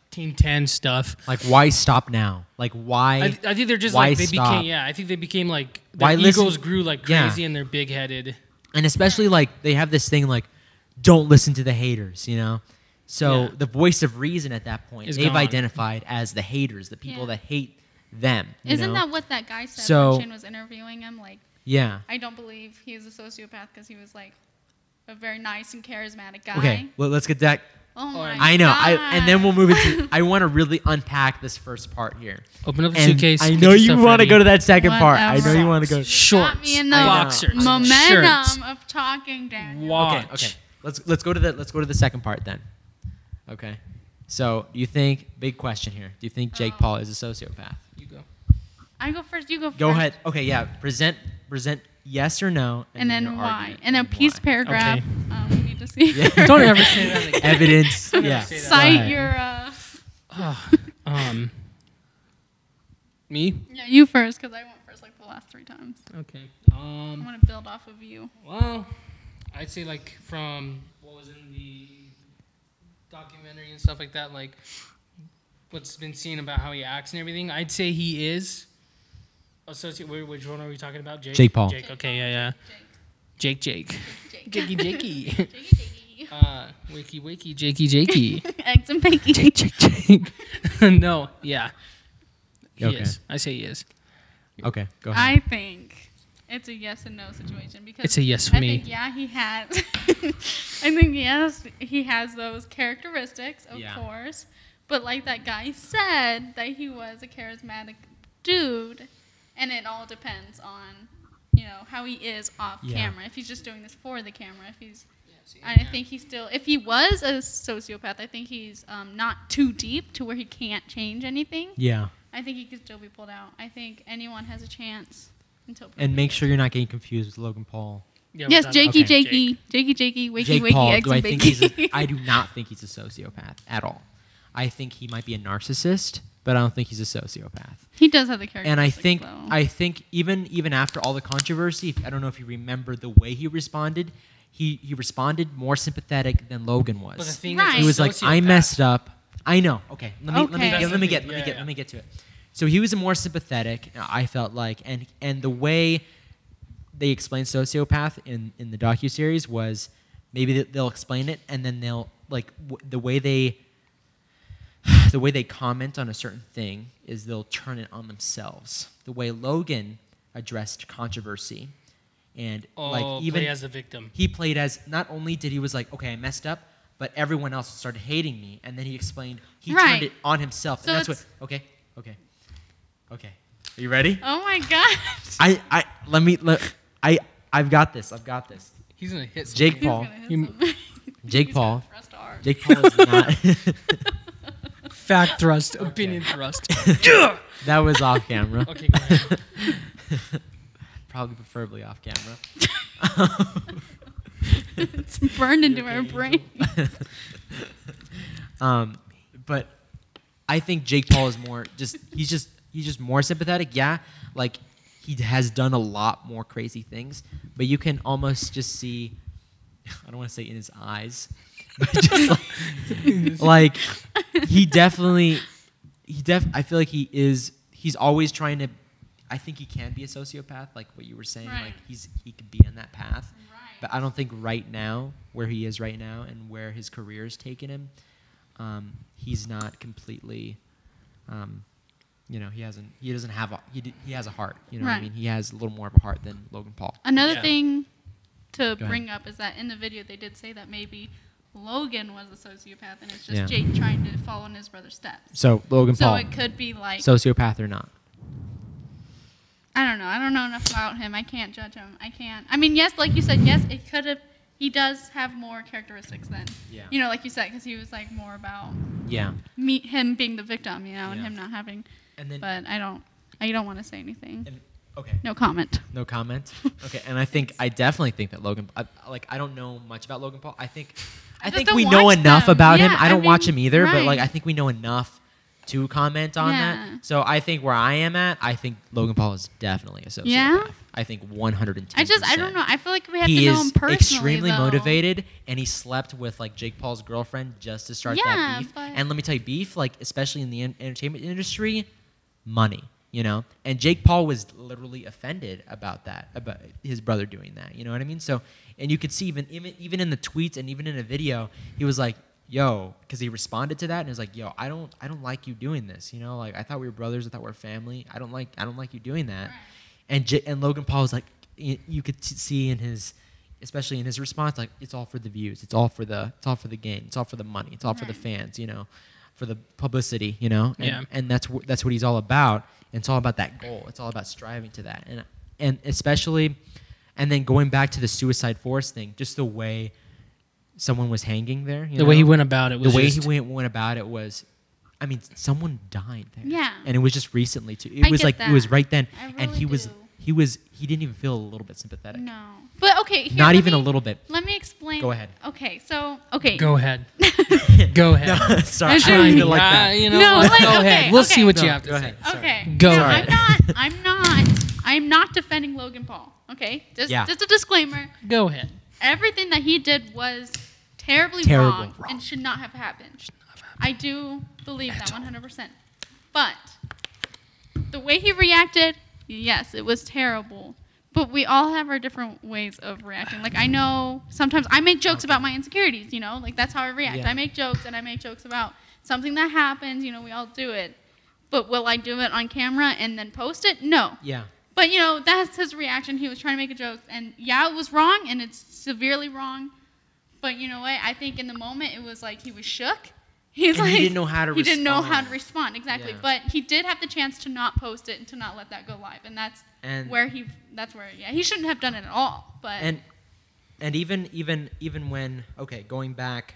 Team 10 stuff. Like why stop now? Like why? I think they're just why like they stop? became. Yeah, I think they became like their Why egos listen- grew like Yeah. crazy and they're big headed. And especially like they have this thing like, don't listen to the haters, you know. So Yeah. the voice of reason at that point, Is they've gone. identified as the haters, the people Yeah. that hate them. You Isn't know? that what that guy said So- when Shane was interviewing him? Like, Yeah. I don't believe he's a sociopath because he was like a very nice and charismatic guy. Okay. Well, let's get that. Oh my I know. God. And then we'll move into. I want to really unpack this first part here. Open up the And suitcase. I get know your you stuff want to ready. go to that second part. I know Whatever. you want to go. Got Shorts, me in the boxers, momentum shirts, of talking, Daniel. watch. Okay. Let's go to the second part then. Okay. So do you think? Big question here. Do you think Jake Paul is a sociopath? You go. I go first. You go first. Go ahead. Okay. Yeah. Present. Yes or no. And then your why? argument, In a and piece why. paragraph. Okay. We need to see. Yeah. Don't ever say that again. Evidence. Yeah. say that. Go Cite ahead. your. Me? Yeah, you first, because I went first like the last 3 times. Okay. I want to build off of you. Well, I'd say like from what was in the documentary and stuff like that, like what's been seen about how he acts and everything. I'd say he is associate. Which one are we talking about? Jake Paul. Jake. Okay. Yeah. Jake. Jake. Jakey. Jakey. Wakey. Jakey. Eggs and bacon. Jake. No. Yeah. He Okay. is. I say he is. Okay. Go ahead. I think it's a yes and no situation because It's a yes for I me. think he has. I think he has those characteristics, of Yeah. course. But like that guy said, that he was a charismatic dude, and it all depends on, how he is off Yeah. camera. If he's just doing this for the camera, I think he's still. If he was a sociopath, I think he's not too deep to where he can't change anything. Yeah. I think he could still be pulled out. I think anyone has a chance until. And make sure you're not getting confused with Logan Paul. Yeah, Yes, without- Jakey, Okay. Jakey, wakey, Jake wakey, Paul. eggs Do I and think bacon. I do not think he's a sociopath at all. I think he might be a narcissist, but I don't think he's a sociopath. He does have the character. And I think even after all the controversy, I don't know if you remember the way he responded. He responded more sympathetic than Logan was. But the thing Right. is, He was like, "I messed up." I know. Okay, let me get to it. So he was more sympathetic. I felt like, and the way they explained sociopath in the docuseries was maybe they'll explain it and then they'll like the way they comment on a certain thing is they'll turn it on themselves. The way Logan addressed controversy and play as a victim. he played as not only did he was like, okay, I messed up, but everyone else started hating me. And then he explained he turned Right. it on himself. So and that's what it's- okay. Are you ready? Oh my gosh. I've got this. He's gonna hit Jake something. Paul. He's gonna hit somebody. Jake He's Paul. gonna thrust hard. Jake Paul is not. Fact thrust, opinion thrust. That was off camera. Okay, go ahead. Probably preferably off camera. It's burned into our brain. But I think Jake Paul is more he's just more sympathetic. Yeah, like he has done a lot more crazy things, but you can almost just see. I don't want to say in his eyes, but just like he definitely I feel like he's always trying to. I think he can be a sociopath, like what you were saying. Right. Like he could be on that path, Right. but I don't think right now, where he is right now, and where his career has taken him, he's not completely. He doesn't have he has a heart. You know what I Right. mean? He has a little more of a heart than Logan Paul. Another Yeah. thing to Go bring up is that in the video they did say that maybe Logan was a sociopath and it's just Yeah. Jake trying to follow in his brother's steps. So Logan So Paul, it could be like sociopath or not? I don't know. I don't know enough about him. I can't judge him. I can't. I mean, yes, like you said, yes, it could have. He does have more characteristics than, like you said, because he was like more about Yeah. him being the victim, and Yeah. him not having. And then But I don't want to say anything. okay. No comment. No comment. Okay, and I definitely think that Logan. I don't know much about Logan Paul. I think just don't we know watch enough them. about him. Yeah, I don't I watch mean, him either, but right. like I think we know enough to comment on Yeah. that. So I think where I am at, I think Logan Paul is definitely a sociopath. Yeah? I think 110%. I don't know. I feel like we have He to know him is personally. extremely though. motivated, and he slept with like Jake Paul's girlfriend just to start Yeah, that beef. but- And let me tell you, beef, like especially in the entertainment industry, money. And Jake Paul was literally offended about that, about his brother doing that. You know what I mean? So, and you could see even in the tweets and even in a video, he was like, "Yo," because he responded to that and he was like, "Yo, I don't like you doing this. Like I thought we were brothers. I thought we were family. I don't like you doing that." Right. And Logan Paul was like, you could see especially in his response, like it's all for the views, it's all for the game, it's all for the money, it's all for the fans, for the publicity, and that's what he's all about. And it's all about that goal. It's all about striving to that, and especially, and then going back to the suicide force thing, just the way someone was hanging there, The way he went about it was the way just, he went about it was. I mean, someone died there. Yeah. And it was just recently too. I It was get like that. it was right then, I and really do. he didn't even feel a little bit sympathetic. No. But okay. Here, Not let even me- a little bit. Let me explain. Go ahead. Okay. So okay. go ahead. Go ahead. No, sorry, I I'm don't sorry. mean it like that. You know No, what? like, Go okay, ahead. We'll okay. see what No, you have to go say. ahead. Sorry. Okay. Go No, ahead. I'm not defending Logan Paul. Okay. Just a disclaimer. Go ahead. Everything that he did was terribly Terrible. wrong and should not have happened. I do believe that 100%. But the way he reacted, yes, it was terrible. But we all have our different ways of reacting. Like I know sometimes I make jokes about my insecurities, like that's how I react. Yeah. I make jokes and I make jokes about something that happens, we all do it. But will I do it on camera and then post it? No. Yeah. But that's his reaction. He was trying to make a joke, and yeah, it was wrong, and it's severely wrong. But you know what? I think in the moment it was like he was shook. He's And like he didn't know how to He didn't know how respond. to respond exactly. Yeah. But he did have the chance to not post it and to not let that go live, and that's where he shouldn't have done it at all. But And even when going back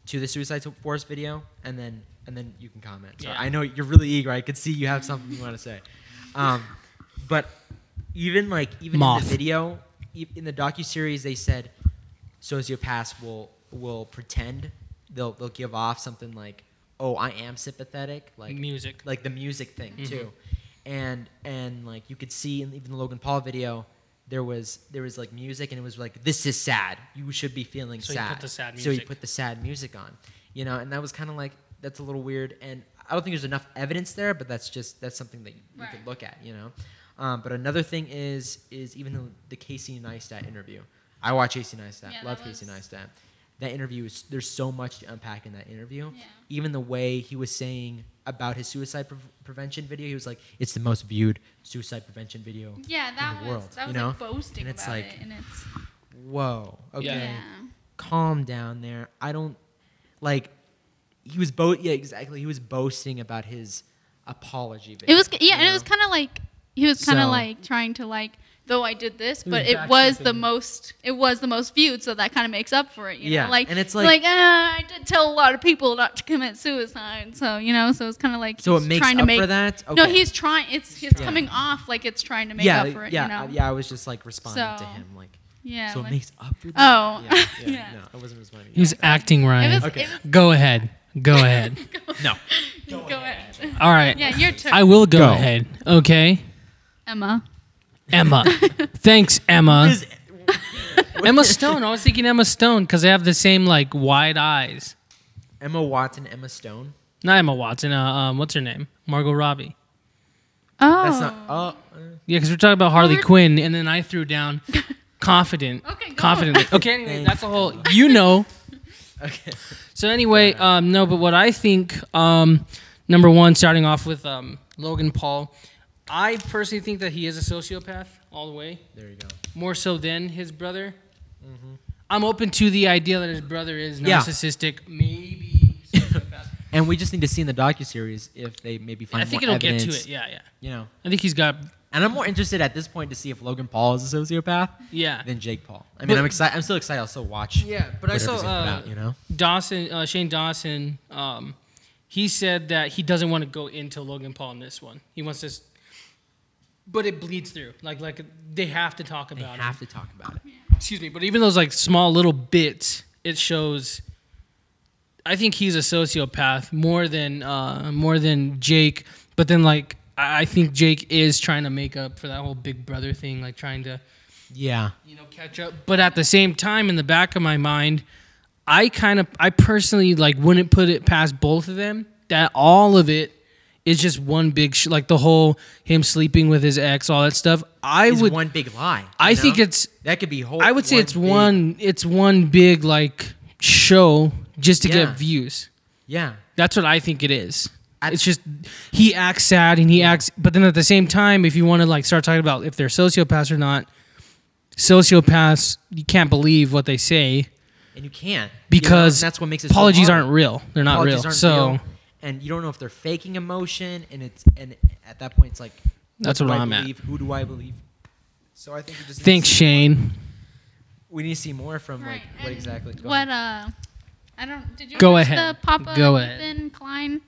to the Suicide Force video, and then you can comment. Sorry, Yeah. I know you're really eager. I could see you have something you want to say. But even in Moth. the video, in the docu-series, they said sociopaths will pretend they'll give off something like, "Oh, I am sympathetic," like Music. like the music thing too, and like you could see in even the Logan Paul video, there was like music, and it was like, "This is sad. You should be feeling So he sad." put the sad So he music. put the sad music on, and that was kind of like, that's a little weird, and I don't think there's enough evidence there, but that's something that you could look at, But another thing is even the Casey Neistat interview. I watch Casey Neistat. Yeah, Love that was- Casey Neistat. That interview there's so much to unpack in that interview. Yeah. Even the way he was saying about his suicide prevention video, he was like, "It's the most viewed suicide prevention video in the world." that was like boasting And it's about like, it, and it's whoa, okay, yeah. calm down there. I don't like. He was exactly. He was boasting about his apology video. It was you and it know? was kind of like he was kind of So- like trying to like, though I did this, He but was it was the backstepping. most viewed, so that kind of makes up for it. You Yeah, know? Like and it's like- I did tell a lot of people not to commit suicide, so so it's kind of like So it he's makes trying up to make for that. Okay. No, he's trying. It's coming off like it's trying to make up for it. yeah, yeah. I was just like responding to So, him like. Yeah. So it like- makes up for that. Oh. Yeah. Yeah. No, I wasn't responding. He was acting, Ryan. It was, Okay. it was- Go ahead. Go ahead. No. go ahead. All right. Yeah, your turn. I will go Go. ahead. Okay. Emma. Emma. Thanks, Emma. Is- Emma Stone. I was thinking Emma Stone because they have the same like wide eyes. Emma Watson, Emma Stone. Not Emma Watson. What's her name? Margot Robbie. Oh. That's not. Yeah, because we're talking about Harley Well, Quinn, and then I threw down confident. Okay, go. Confidently. Okay. Anyway, Thank that's a whole. You know. Okay. So anyway, no, but what I think, number one, starting off with Logan Paul, I personally think that he is a sociopath all the way, There you go. more so than his brother. I'm open to the idea that his brother is Yeah. narcissistic, maybe sociopath. And we just need to see in the docuseries if they maybe find I think more it'll get evidence. to it. Yeah, yeah. You know, I think he's got. and I'm more interested at this point to see if Logan Paul is a sociopath Yeah. than Jake Paul. I mean, But- I'm excited. I'm still excited. I'll still watch. Yeah, but I whatever's saw gonna come out, you know. Dawson, Shane Dawson. He said that he doesn't want to go into Logan Paul in this one. He wants this, but it bleeds through. Like they have to talk They about have it. to talk about it. Excuse me, but even those like small little bits, it shows. I think he's a sociopath more than Jake. But then like I think Jake is trying to make up for that whole Big Brother thing, like trying to Yeah. catch up. But at the same time, in the back of my mind, I personally like wouldn't put it past both of them that all of it is just one big like the whole him sleeping with his ex, all that stuff. It's one big lie. I you think know? it's. that could be whole. I would say it's big- it's one big like show just to Yeah. get views. Yeah. That's what I think it is. At- It's just he acts sad and he acts, but then at the same time, if you want to like start talking about if they're sociopaths or not, sociopaths you can't believe what they say And you can't because and that's what makes it. apologies so hard. aren't real. They're not Apologies real. aren't So real, and you don't know if they're faking emotion, and at that point it's like, That's what what do I'm I at. believe? Who do I believe? So I think we just need thanks, to see more. Shane. We need to see more from Right, like what and exactly. Go What ahead. I don't. Did you Go watch ahead. the Papa Go ahead. Ethan Klein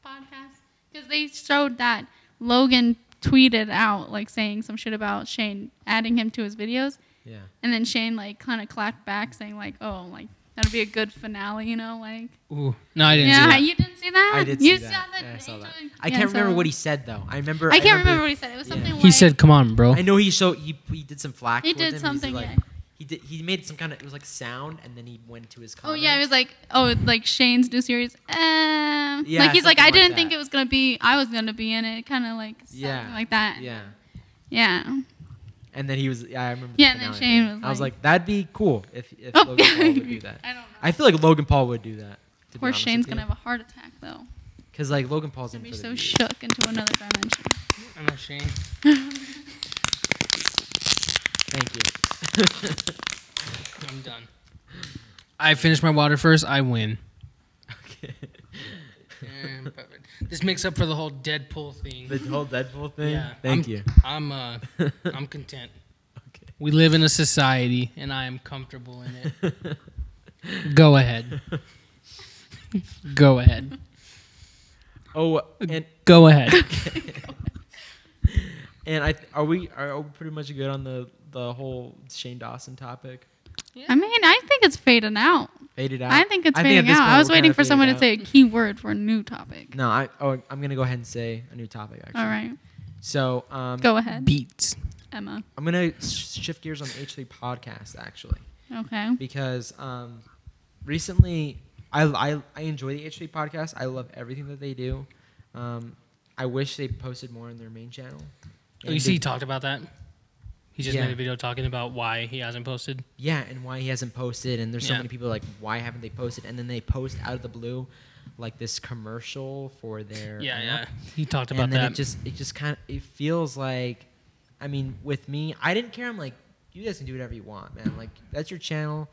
podcast? Because they showed that Logan tweeted out like saying some shit about Shane adding him to his videos, Yeah. and then Shane like kind of clapped back saying like, "Oh, like that'll be a good finale," like. Ooh, no, I didn't see Yeah, that. you didn't see that. I did You see that. saw Yeah, I saw that. Angel- I yeah, can't remember so- what he said though. I remember. I can't remember what he said. It was yeah. something. He like, said, "Come on, bro." I know he did some flack. He towards did him. He's something, Like, yeah. he made some kind of, it was like sound, and then he went to his. Oh Comments. yeah, it was like like Shane's new series. Yeah, like he's like, something I like didn't that. think it was gonna be. I was gonna be in it, kind of like something Yeah. like that. Yeah. Yeah. And then he was. Yeah, I remember. Yeah, the and then finale Shane thing. was I was like- like, that'd be cool if Oh. Logan Paul would do that. I don't know. I feel like Logan Paul would do that. To be Poor honest Shane's with gonna you. have a heart attack though. Because like Logan Paul's He's in gonna for be the so views. shook into another dimension. I know, Shane. Thank you. I'm done. I finished my water first. I win. Okay. This makes up for the whole Deadpool thing. The whole Deadpool thing. Yeah, Thank you. I'm content. Okay. We live in a society, and I am comfortable in it. Go ahead. Go ahead. Oh, and Go ahead. and are we pretty much good on the whole Shane Dawson topic? I mean, I think it's fading out. Faded out. I think it's at fading this out. point I was we're waiting kinda for someone to faded say a key word for a new topic. No, I'm gonna go ahead and say a new topic actually. All right, So go ahead, Beats. Emma. I'm gonna shift gears on the H3 podcast actually Okay. because recently I enjoy the H3 podcast. I love everything that they do. I wish they posted more on their main channel. Oh, you And see, he they- talked about that. He just Yeah. made a video talking about why he hasn't posted. Yeah, and why he hasn't posted, and there's so Yeah. many people like, why haven't they posted? And then they post out of the blue, like this commercial for their Yeah, app. yeah. He talked about And then that. it just kind of it feels like, I mean, with me, I didn't care. I'm like, you guys can do whatever you want, man. Like that's your channel.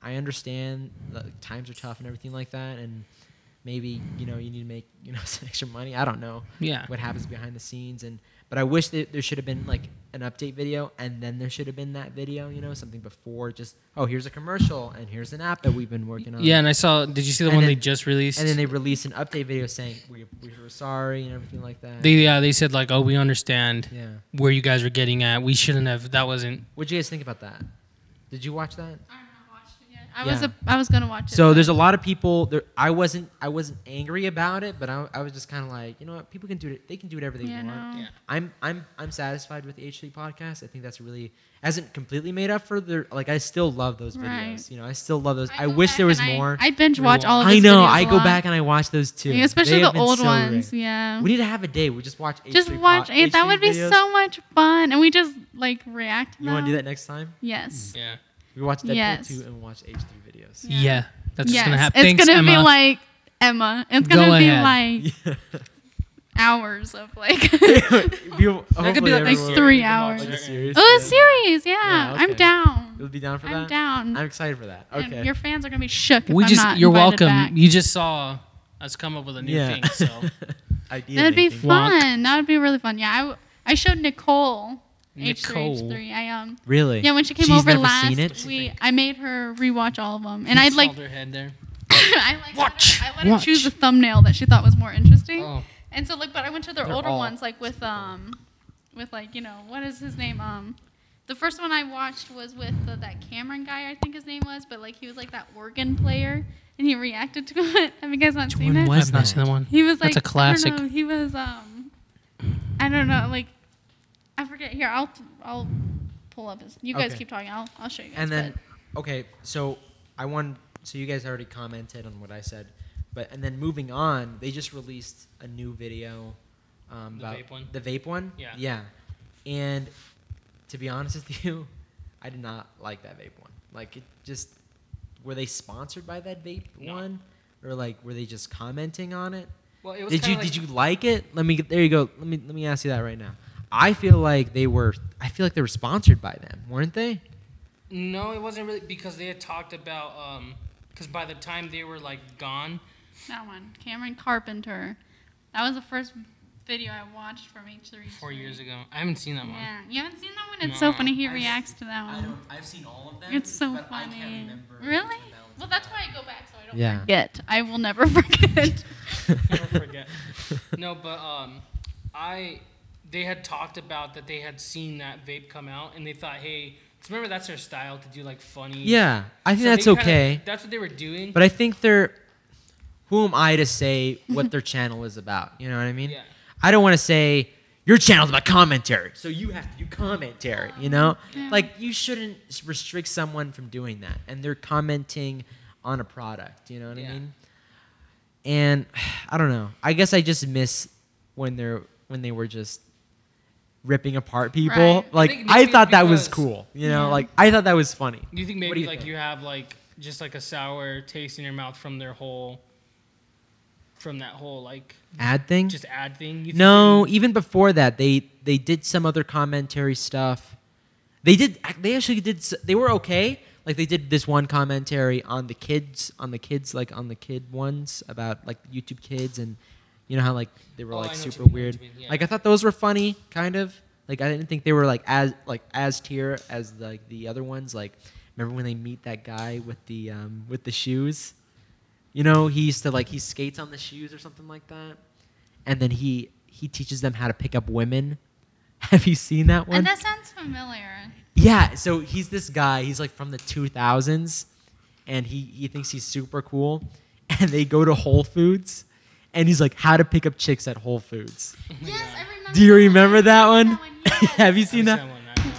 I understand times are tough and everything like that, and maybe you need to make some extra money. I don't know. Yeah. What happens behind the scenes, but I wish that there should have been like an update video, and then there should have been that video. Something before just here's a commercial and here's an app that we've been working on. Yeah, and I saw. Did you see the one they just released? And then they released an update video saying we were sorry and everything like that. They said like, oh, we understand Yeah. where you guys were getting at. We shouldn't have. That wasn't. What'd you guys think about that? Did you watch that? I have not watched it yet. I was gonna watch it. So there's a lot of people there. I wasn't angry about it, but I was just kind of like, what, people can do it. They can do whatever they want. No. Yeah. I'm satisfied with the H3 podcast. I think that's really hasn't completely made up for their I still love those videos. Right. I still love those. I go wish back there was and more. I binge watch all of I his know. videos I a go lot. back and I watch those too. Yeah, especially They have the been old so ones. great. Yeah. We need to have a day. We just watch H3 Just watch it. That would be videos. so much fun, and we just react to You want to them. do that next time? Yes. Yeah. We watch Deadpool Yes. 2 and watch H3 videos. Yeah. That's what's Yes. gonna happen. It's Thanks, gonna Emma. be like Emma. It's Go gonna be ahead. like hours of That could be like 3 hours. Like a series. Oh, a series, yeah. Yeah, okay. I'm down. You'll be down for that? I'm down. I'm excited for that. And Okay. your fans are gonna be shook if We I'm just. not You're invited welcome. back. You just saw us come up with a new thing. So Idea That'd be making. fun. That would be really fun. Yeah, I showed Nicole. Nicole. H3H3. Really? Yeah, when she came She's over never seen last, it? I made her rewatch all of them, and I'd held her head there. I Watch. let her choose a thumbnail that she thought was more interesting. Oh. And so but I went to their They're older all ones with what is his name? The first one I watched was with that Cameron guy, I think his name was, but he was that organ player, and he reacted to it. Have you guys not seen it? was I've not seen that one. He was That's a classic. I don't know, he was I don't know, I forget. Here, I'll pull up his. You guys Okay. keep talking. I'll show you guys. And then, okay, so so you guys already commented on what I said, and then moving on, they just released a new video about vape one? the vape one. Yeah. Yeah. And to be honest with you, I did not like that vape one. It just were they sponsored by that vape one, or were they just commenting on it? Well, it was Did you like it? There you go. Let me ask you that right now. I feel like they were sponsored by them, weren't they? No, it wasn't really because they had talked about because by the time they were gone. that one, Cameron Carpenter. That was the first video I watched from H3. 4 years ago. I haven't seen that one. Yeah, you haven't seen that one? It's so funny. He I've- reacts to that one. I've seen all of them. It's so but I can't funny. remember Really? the balance Well, of that's that. why I go back so I don't Yeah. forget. I will never forget. Never forget. No, but they had talked about that they had seen that vape come out and they thought, hey, 'cause remember that's their style to do funny. Yeah, I think So that's they kinda- okay. That's what they were doing. But I think who am I to say what their channel is about? You know what I mean? Yeah. I don't want to say your channel's about commentary, so you have to do commentary. Yeah. You shouldn't restrict someone from doing that, and they're commenting on a product. You know what I Yeah. mean? And I don't know. I guess I just miss when they were just ripping apart people. Right. I think I maybe thought that was because- cool. Yeah. I thought that was funny. Do you think What maybe do you think? you have just a sour taste in your mouth from their whole, from that whole Ad thing? just ad thing? You think No, maybe- even before that, they did some other commentary stuff. They actually did. They were okay. They did this one commentary on the kids, on the kid ones about YouTube kids, and you know how they were Oh, I know what super you mean, weird. what you mean, yeah. I thought those were funny, kind of. I didn't think they were as tier as the other ones. Remember when they meet that guy with the shoes? He used to he skates on the shoes or something like that, and then he teaches them how to pick up women. Have you seen that one? And that sounds familiar. Yeah, so he's this guy. He's from the 2000s, and he thinks he's super cool. And they go to Whole Foods, and he's how to pick up chicks at Whole Foods. Yes, I remember. Do you remember that one? Yes. Have you seen that?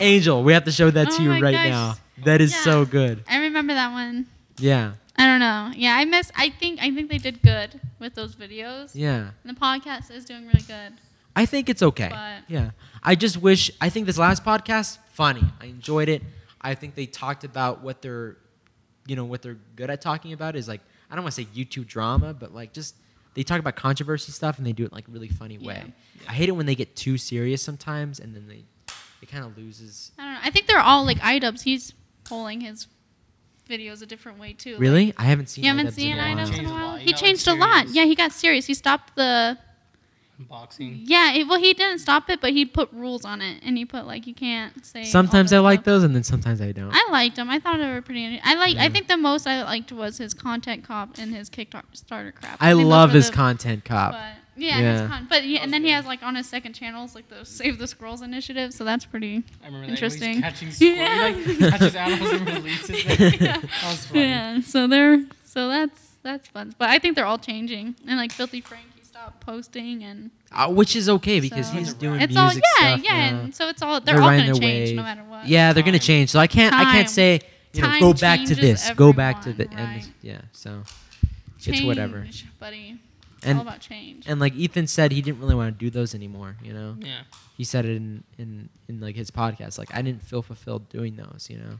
Angel, we have to show that Oh to you my right gosh. now. That is Yeah. so good. I remember that one. Yeah, I don't know. Yeah, I think they did good with those videos. yeah. And the podcast is doing really good. I think it's okay. But- Yeah. I think this last podcast, funny. I enjoyed it. I think they talked about what they're good at talking about is I don't want to say YouTube drama, but just they talk about controversy stuff and they do it a really funny way. Yeah. I hate it when they get too serious sometimes and then it kind of loses. I don't know. I think they're all iDubbbz. He's pulling his videos a different way too. Really? Like, I haven't seen. you haven't seen items items in in a a while. while. He He got changed a serious. lot. Yeah, he got serious. He stopped the. Boxing. Yeah, well, he didn't stop it, but he put rules on it, and he put like you can't say. Sometimes I all this like stuff. those, and then sometimes I don't. I liked them. I thought they were pretty. I Yeah. think the most I liked was his content cop and his Kickstarter crap. I think those love were his the- content cop. But yeah, Yeah. and then he has like on his second channels like the Save the Squirrels initiative. So that's pretty. I remember Interesting. that. He's catching squirrels. Yeah. He like catches animals and releases them. Yeah. That was funny. Yeah. So that's fun. But I think they're all changing. And like Filthy Frank, he stopped posting and. Which is okay because So- he's doing It's music all yeah stuff yeah. now. And so it's all They're they're all riding gonna their change wave. no matter what. Yeah, they're gonna Time. change. So I can't Time. say Time go back to changes this, go back to the everyone, end. right. Yeah. So Change, it's whatever. buddy. It's And- all about change. And like Ethan said, he didn't really want to do those anymore. You know. Yeah. He said it in like his podcast. Like I didn't feel fulfilled doing those. You know.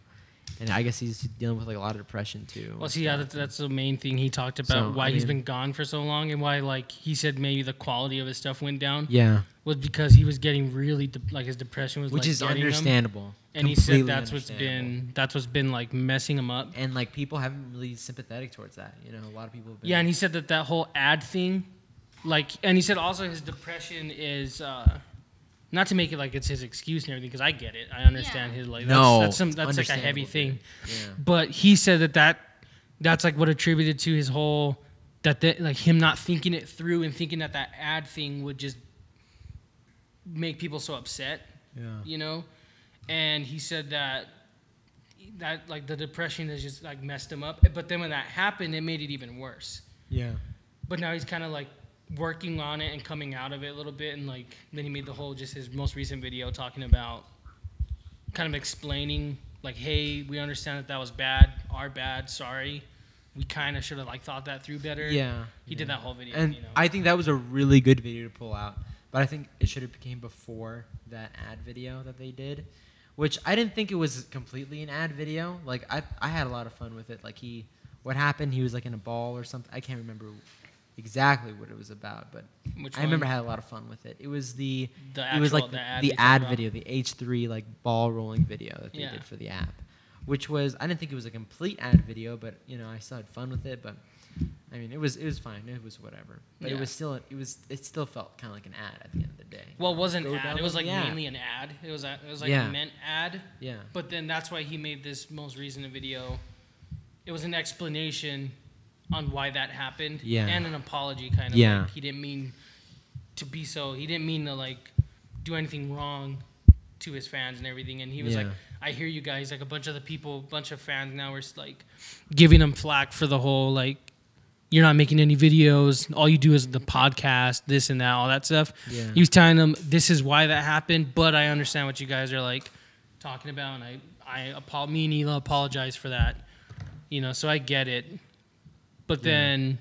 And I guess he's dealing with like a lot of depression too. Well, see, yeah, that's the main thing he talked about. So, Why I he's mean- been gone for so long, and why like he said maybe the quality of his stuff went down Yeah. was because he was getting really like his depression was Which like is getting him. understandable. And he said Completely that's understandable. what's been like messing him up. And like people haven't been really sympathetic towards that. You know, a lot of people have been. Yeah, and he said that whole ad thing, like, and he said also his depression is not to make it like it's his excuse and everything, because I get it, I understand his like No, that's it's like a heavy understandable, thing, dude. Yeah. but he said that's like what attributed to his whole like him not thinking it through and thinking that ad thing would just make people so upset, Yeah. you know, and he said that like the depression has just like messed him up, but then when that happened, it made it even worse. Yeah. But now he's kind of like working on it and coming out of it a little bit, and like then he made the whole just his most recent video talking about kind of explaining like, hey, we understand that was bad, our bad, sorry, we kind of should have like thought that through better. Yeah. He did that whole video, And you know. I think that was a really good video to pull out. But I think it should have came before that ad video that they did, which I didn't think it was completely an ad video. Like I had a lot of fun with it. Like what happened? He was like in a ball or something. I can't remember exactly what it was about, but Which I remember I one? had a lot of fun with it. It was it The was actual- like the ad the you're ad talking about? video, the H3 like ball rolling video that they Yeah. did for the app, which was I didn't think it was a complete ad video, but you know I still had fun with it. But I mean it was fine. It was whatever. But Yeah. it still felt kind of like an ad at the end of the day. Well, it wasn't Go ad. It was download like the app. mainly an ad. It was like Yeah. a meant ad. Yeah. But then that's why he made this most recent video. It was an explanation on why that happened. Yeah. And an apology, kind of. Yeah. Like he didn't mean to be so. He didn't mean to like do anything wrong to his fans and everything. And he was Yeah. like, I hear you guys. Like a bunch of fans now were like giving him flack for the whole like, you're not making any videos. All you do is the podcast, this and that, all that stuff. Yeah. He was telling them this is why that happened, but I understand what you guys are like talking about, and me and Ela apologize for that. You know, so I get it. But then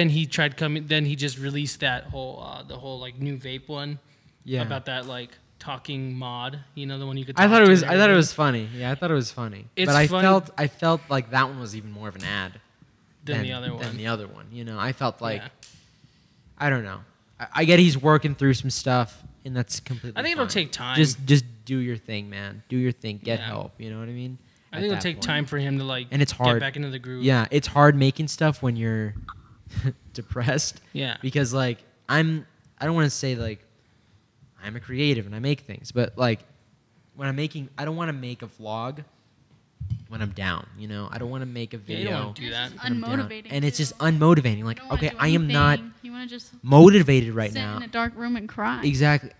he tried coming. Then he just released that whole the whole like new vape one. Yeah. About that like talking mod. You know, the one you could. I talk thought it to was. and I thought it everything. was funny. Yeah, I thought it was funny. It's but funny. I felt like that one was even more of an ad Than the other one. Than the other one. You know, I felt like Yeah. I don't know. I get he's working through some stuff, and that's completely. I think it'll fine. take time. Just do your thing, man. Do your thing. Get Yeah. help. You know what I mean? I At think it'll that take point. time for him to like. And it's hard. Get back into the groove. Yeah, it's hard making stuff when you're depressed. Yeah. Because like I don't want to say like I'm a creative and I make things, but like when I'm making, I don't want to make a vlog when I'm down. You know, I don't want to make a Yeah, you video. don't wanna do that. It's when I'm down. unmotivating. And it's too. just unmotivating. You Like, don't wanna okay, do I am not anything. You want to just motivated right sit now. in a dark room and cry. Exactly.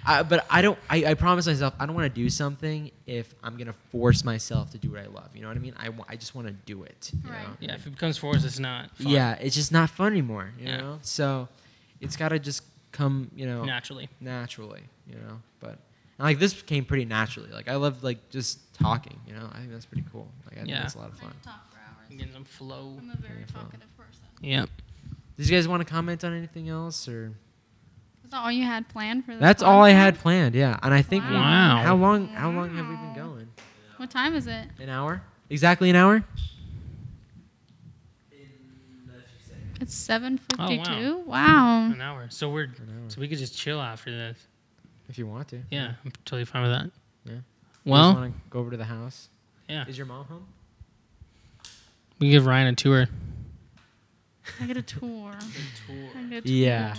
But I don't. I promise myself I don't want to do something if I'm gonna force myself to do what I love. You know what I mean? I just want to do it. You Right. know? Yeah, if it becomes forced, it's not fun. Yeah, it's just not fun anymore. You Yeah. know. So it's got to just come. You know. Naturally. Naturally. You know. But and, like this came pretty naturally. Like I love like just talking. You know. I think that's pretty cool. Like I think Yeah. that's a lot of I fun. could talk for hours. Getting some flow. I'm a very Very fun. talkative person. Yep. Did you guys want to comment on anything else or? Is that all you had planned for this? That's all I podcast? had planned. Yeah, and I think Wow. How long have we been Wow. going? What time is it? An hour? Exactly an hour? It's 7:52. Oh, Wow. An hour. So we're An hour. so we could just chill after this. If you want to. Yeah, I'm totally fine with that. Yeah. You Well, want to go over to the house? yeah. Is your mom home? We give Ryan a tour. I get a tour. I get a tour. Yeah.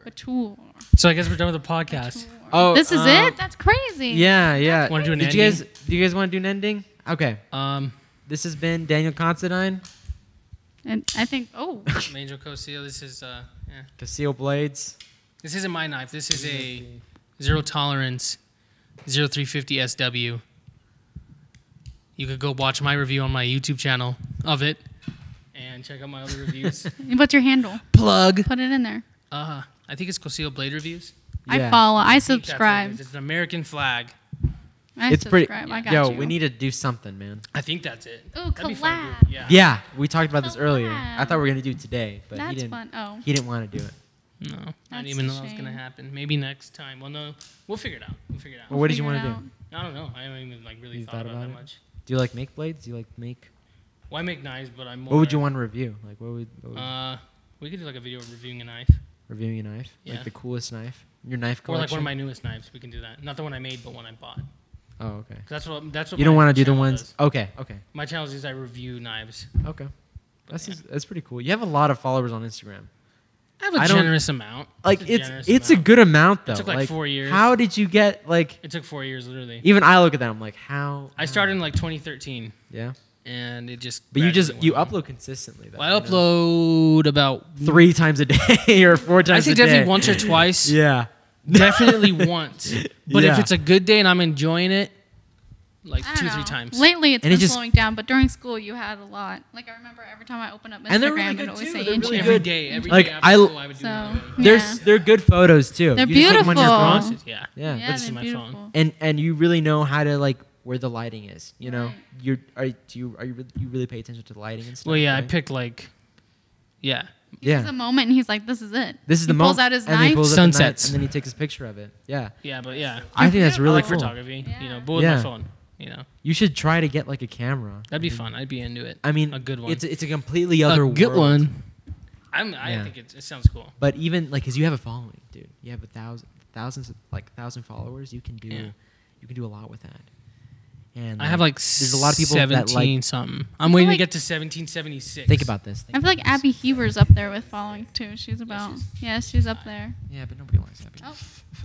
A tour. So I guess we're done with the podcast. Oh, This is it? That's crazy. Yeah. Want to do an Do ending? you guys want to do an ending? Okay. This has been Daniel Considine. And I think, Angel Cosil. This is Casile Blades. This isn't my knife. This is a 0 tolerance 0350 SW. You could go watch my review on my YouTube channel of it and check out my other reviews. what's your handle? Plug. Put it in there. I think it's Cosil Blade Reviews. I follow. I That's what it subscribe. is. It's an American flag. It's pretty. I got Yo, you. we need to do something, man. I think that's it. Ooh, That'd be fun, collab. dude. Yeah. Yeah, we talked about this earlier. Collab. I thought we were gonna do it today, but That's he didn't. fun. Oh. He didn't want to do it. No, I That's didn't even a know that was gonna shame. happen. Maybe next time. Well, no, we'll figure it out. Well, what did you Figure want it to out. do? I don't know. I haven't even really You thought about that it? much. Do you like make blades? Do you like make? Well, I make knives, but I'm more. What would you want to review? Like, what would We could do like a video reviewing a knife, reviewing a knife? Yeah. Like the coolest knife? Your knife or collection? like one of my newest knives. We can do that. Not the one I made, but one I bought. Oh, okay. 'Cause that's what You don't my want to do the channel ones. does. Okay. My channel is I review knives. Okay. That's pretty cool. You have a lot of followers on Instagram. I have a I don't- generous amount. Like a generous it's a amount. good amount though. took, like, 4 years. How did you get like? It took 4 years, literally. Even I look at that. I'm like, how? I started in like 2013, Yeah. and it just. But you gradually went on. upload consistently though. Well, I you know? upload about 3 times a day or 4 times I a think day. definitely once or twice. Yeah. Definitely once. But if Yeah. it's a good day and I'm enjoying it, like I don't 2-3 know. times. Lately, it's And it been just- slowing down, but during school, you had a lot. Like, I remember every time I opened up Instagram, And they're really it good, would always too. say They're really inch. Every good. day, every Like, day after I- school, I would do So, that. They're good photos too. They're You just put them on your beautiful. phone. Yeah. Yeah. Yeah, That's they're my beautiful. phone. And you really know how to like where the lighting is. You know, Right. you really pay attention to the lighting and stuff. Well, yeah, I right? picked like, yeah. He sees a moment, and he's like, this is it. This is the he moment. pulls out his and then he knife. pulls out the knife, Sunsets. and then he takes his picture of it. Yeah. Yeah, but yeah. I think that's I really like cool. photography, Yeah. but with Yeah. my phone, You should try to get like a camera. That'd be fun. I'd be into it. I mean, a good one. It's a completely other a good world. one. I Yeah. think it sounds cool. But even like, cause you have a following, dude. You have thousands, 1,000 followers. You can do, Yeah. you can do a lot with that. And I have like there's a lot of people that 17 like. something. I'm waiting to like- get to 1776. Think about this. I feel like Abby Heber's up there with following, too. She's about, she's up there. Yeah, but nobody likes that. Oh.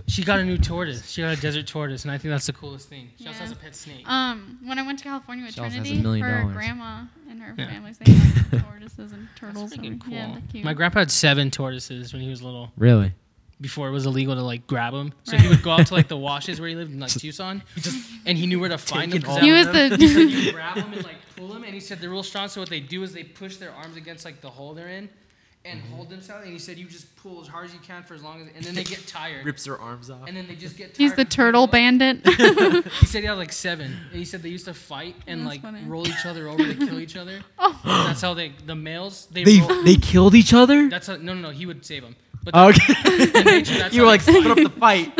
She got a new tortoise. She got a desert tortoise, and I think that's the coolest thing. She also Yeah. has a pet snake. When I went to California with She also has Trinity, $1 million. her grandma and her Yeah. family's they like tortoises and turtles. Freaking And, cool. Yeah, they're cute. My grandpa had 7 tortoises when he was little. Really? Before it was illegal to like grab them, so Right. he would go out to like the washes where he lived in like Tucson, and he knew where to find them. Taking 'cause all he that was he said the. you grab them and like pull them, and he said they're real strong. So what they do is they push their arms against like the hole they're in, and hold themselves. And he said you just pull as hard as you can for as long as, and then they get tired, Rips their arms off. and then they just get tired. He's the and turtle give up. bandit. He said he had like 7, and he said they used to fight and That's like funny. roll each other over to kill each other. Oh. That's how the males roll. They killed each other. That's how, no, he would save them. But Okay. in nature, that's You how were they like split up the fight.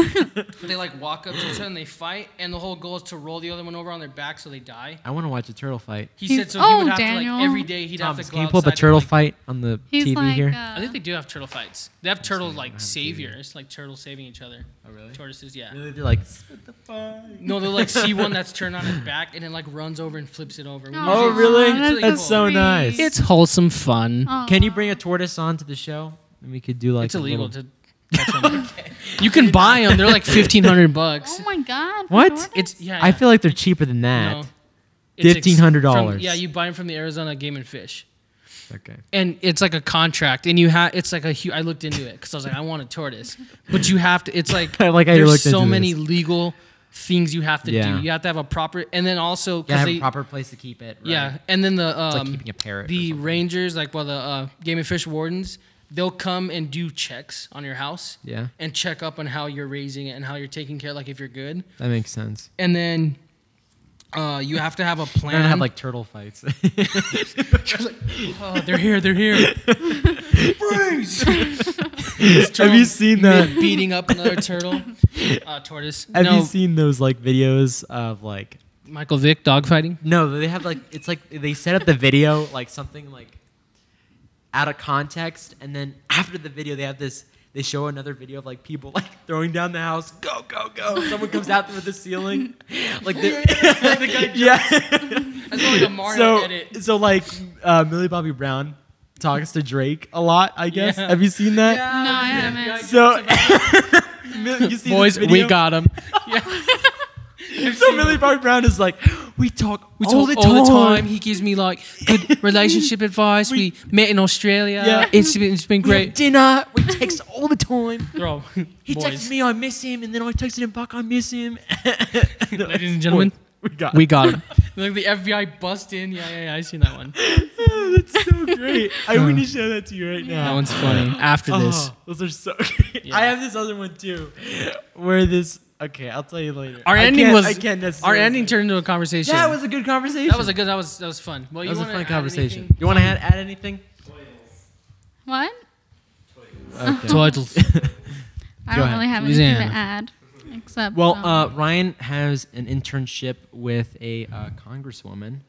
They like walk up to each other and they fight, and the whole goal is to roll the other one over on their back so they die. I want to watch a turtle fight. He He's- said so he would oh, have Daniel. to like every day he'd have Thomas, to go can you pull up a outside turtle and, like, fight on the He's TV like, here? I think they do have turtle fights. They have turtle like haven't seen saviors, like turtles saving each other. Oh really? Tortoises, yeah. Really? They're like split the fight. No, they'll like see one that's turned on its back and then like runs over and flips it over. Oh It's really? really That's cool. so nice. It's wholesome fun. Can you bring a tortoise onto the show? And we could do like It's a illegal little- to touch them. You can buy them. They're like $1,500. Oh my God. What? tortoise? It's yeah. I feel like they're cheaper than that. No. It's $1,500. Yeah, you buy them from the Arizona Game and Fish. Okay. And it's like a contract, and it's like I looked into it because I was like, I want a tortoise, but you have to. It's like I like how you there's looked so into many this. legal things you have to Yeah. do. You have to have a proper, and then also You because have they a proper place to keep it. Right? yeah, and then the It's like keeping a parrot. or the something. rangers the Game and Fish wardens, they'll come and do checks on your house Yeah, and check up on how you're raising it and how you're taking care, like if you're good, that makes sense. and then. You have to have a We're plan. gonna have like turtle fights. Oh, they're here. Have you seen that? Beating up another turtle, tortoise. Have no, you seen those like videos of like? Michael Vick dogfighting? No, they have like it's like they set up the video like something like out of context, and then after the video they have this. They show another video of like people like throwing down the house. Go, go, go! Someone comes out through the ceiling, like the guy. Yeah. That's like a Mario edit. So like Millie Bobby Brown talks to Drake a lot, I guess. Yeah. Have you seen that? No, I haven't. So, you see Boys, this we video? got him. So Millie Bobby Brown is like, we talk We all talk the all the time. He gives me like good relationship advice. We met in Australia. Yeah. It's been We have great. dinner. We text all the time. Bro, He boys. texted me, I miss him, and then I texted him back, I miss him. Ladies and gentlemen, we got him. Like the FBI bust in. Yeah, I seen that one. Oh, that's so great. I want to show that to you right now. That one's funny. After this. Oh, those are so great. Yeah. I have this other one too, where this. Okay, I'll tell you later. Our I ending can't- was I can't our necessarily ending say. turned into a conversation. That was a good conversation. that was fun. Well, That was a wanna fun add conversation. anything? You want to add anything? What? Okay. Titles. I Go don't ahead. really have anything Louisiana. to add, except. Well, Ryan has an internship with a congresswoman.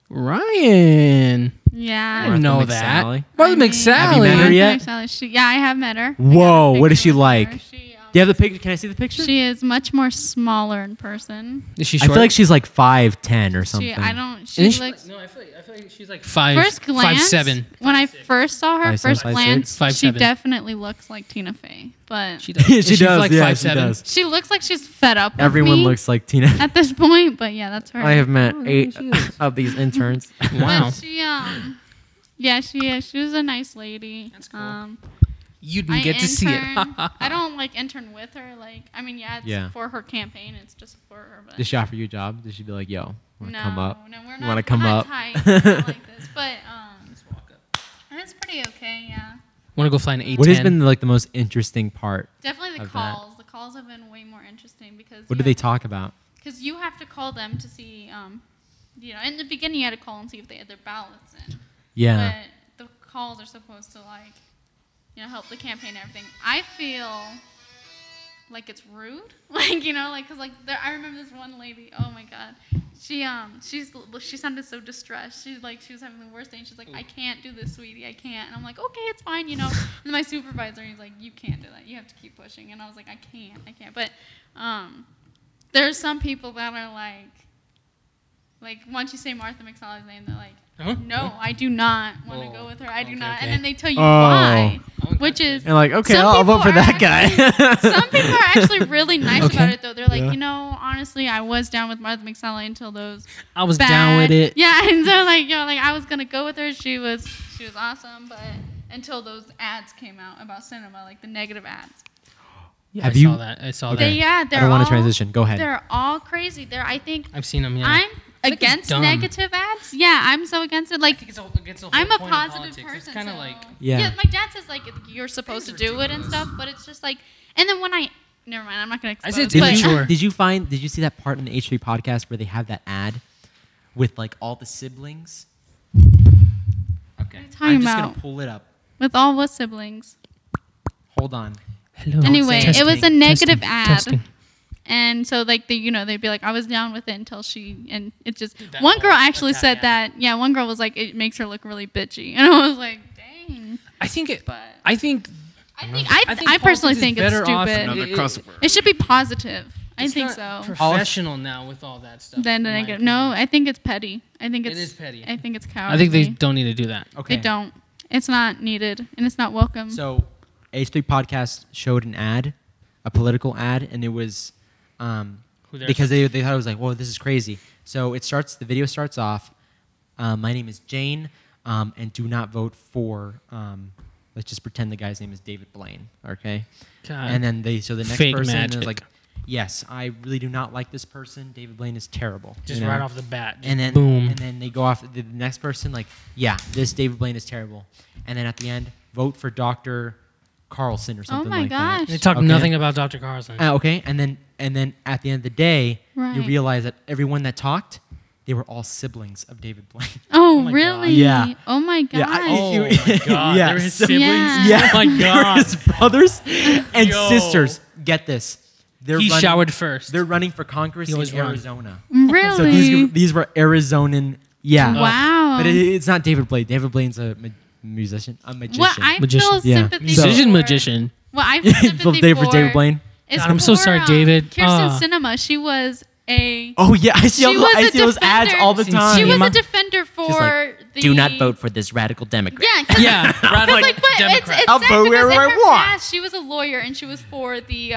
Ryan. yeah. I didn't know Martha that. McSally. Martha I mean- McSally. Have you met her Martha yet? McSally, yeah, I have met her. I Whoa, got a what is she picture with like? her. Do you have the picture? Can I see the picture? She is much more smaller in person. Is she I short? feel like she's like 5'10" or something. I don't. Isn't She she looks. no, I feel like she's like five. First glance, 5'7". when I first saw her, 5'7", first 5'6". glance, 5'7". she definitely looks like Tina Fey. But She does. She Is she does, like yeah, 5'7"? she does. she looks like she's fed up with Everyone me looks like Tina. at this point. But yeah, that's her. I have met Oh, 8 she is. of these interns. Wow. But she yeah, she is. She was a nice lady. That's cool. I You didn't get to see it. intern- I don't like intern with her. Like, I mean, yeah, it's Yeah. for her campaign. It's just for her. But Did she offer you a job? Did she be like, yo, want to no, come up? no, we're You not. wanna come we're not up? Tight. We're not like this, but it's pretty okay. Yeah, Want to go fly an A10? What has been like the most interesting part? definitely the Of that. calls. The calls have been way more interesting because What do they talk about? Because you have to call them to see. In the beginning you had to call and see if they had their ballots in. Yeah. But the calls are supposed to help the campaign and everything. I feel like it's rude, because I remember this one lady. Oh my God, she sounded so distressed. She was having the worst day. And she's like, I can't do this, sweetie. I can't. And I'm like, okay, it's fine, And then my supervisor, he's like, you can't do that. You have to keep pushing. And I was like, I can't. But there's some people that are like once you say Martha McSally's name, they're like, Huh? no, I do not want to Oh, go with her. I do okay, not. okay. And then they tell you Oh. why, Oh, which gotcha. is And like, okay, Some I'll people vote for are that guy. some people are actually really nice Okay. about it though. They're like, Yeah. honestly, I was down with Martha McSally until those I was bad, down with it. Yeah, and so I was gonna go with her. She was awesome, but until those ads came out about cinema, like the negative ads. Yeah, Have I you- saw that. I saw Okay. that. They're I don't want all- to transition. Go ahead. They're all crazy. I think I've seen them. Yeah. I'm think it's against dumb. negative ads. Yeah, I'm so against it. I Like, think it's against the whole I'm a point of positive politics. person. It's kind of so- like Yeah. My dad says like you're supposed to do it and stuff, but it's just like, and then when never mind, I'm not gonna I expose. said it, Did but, you, Sure. did you see that part in the H3 podcast where they have that ad with like all the siblings? Okay. you talking I'm just about? gonna pull it up. with all what siblings? Hold on. hello. Anyway, it was a negative ad. Testing. And so like they'd be like, I was down with it until and it just That one girl whole actually attack said ad. that. Yeah, one girl was like, it makes her look really bitchy, and I was like, dang. I think it. But I think. I personally politics is think it's better off- stupid. Another cuss word. It should be positive. I It's think not so. Professional now with all that stuff. Then in my negative. No, opinion. I think it's petty. I think It it's is petty. I think it's cowardly. I think they don't need to do that. Okay. They don't. It's not needed, and it's not welcome. So, H3 podcast showed an ad, a political ad, and it was Who they're because they thought it was like, whoa, this is crazy. So the video starts off, my name is Jane, and do not vote for, let's just pretend the guy's name is David Blaine, okay? God. And then the next Fake person magic. is like, yes, I really do not like this person. David Blaine is terrible. Just you know? right off the bat. Just And then boom. and then they go off the next person like, yeah, this David Blaine is terrible. And then at the end, vote for Dr. Carlson or something my like gosh. They talk Okay. nothing about Dr. Carlson. that. Okay, and then at the end of the day, you Right. realize that everyone that talked, they were all siblings of David Blaine. Oh, my really? God. Yeah. Oh my god. Yeah, oh my God. Yeah, They're his so- siblings. Yeah. Yeah, Oh my they're God. his brothers and Yo. sisters. Get this. They're He running- showered first. They're running for Congress He in always run. Arizona. Really? So these were Arizonan. Yeah. Wow. But it's not David Blaine. David Blaine's a magician. A magician. What I Magician. feel Yeah. sympathy Musician, for. magician. What I feel sympathy For David Blaine. is God, I'm so for, sorry, David. Kirsten Ah. Sinema. She was a. Oh yeah, I see, She was I a see those ads defender. all the time. She was Emma? a defender for She's like, the. do not vote for this radical Democrat. Yeah, 'cause- Yeah, radical Like, but Democrat. it's I'll sad vote because wherever in I her want. past, she was a lawyer and she was for the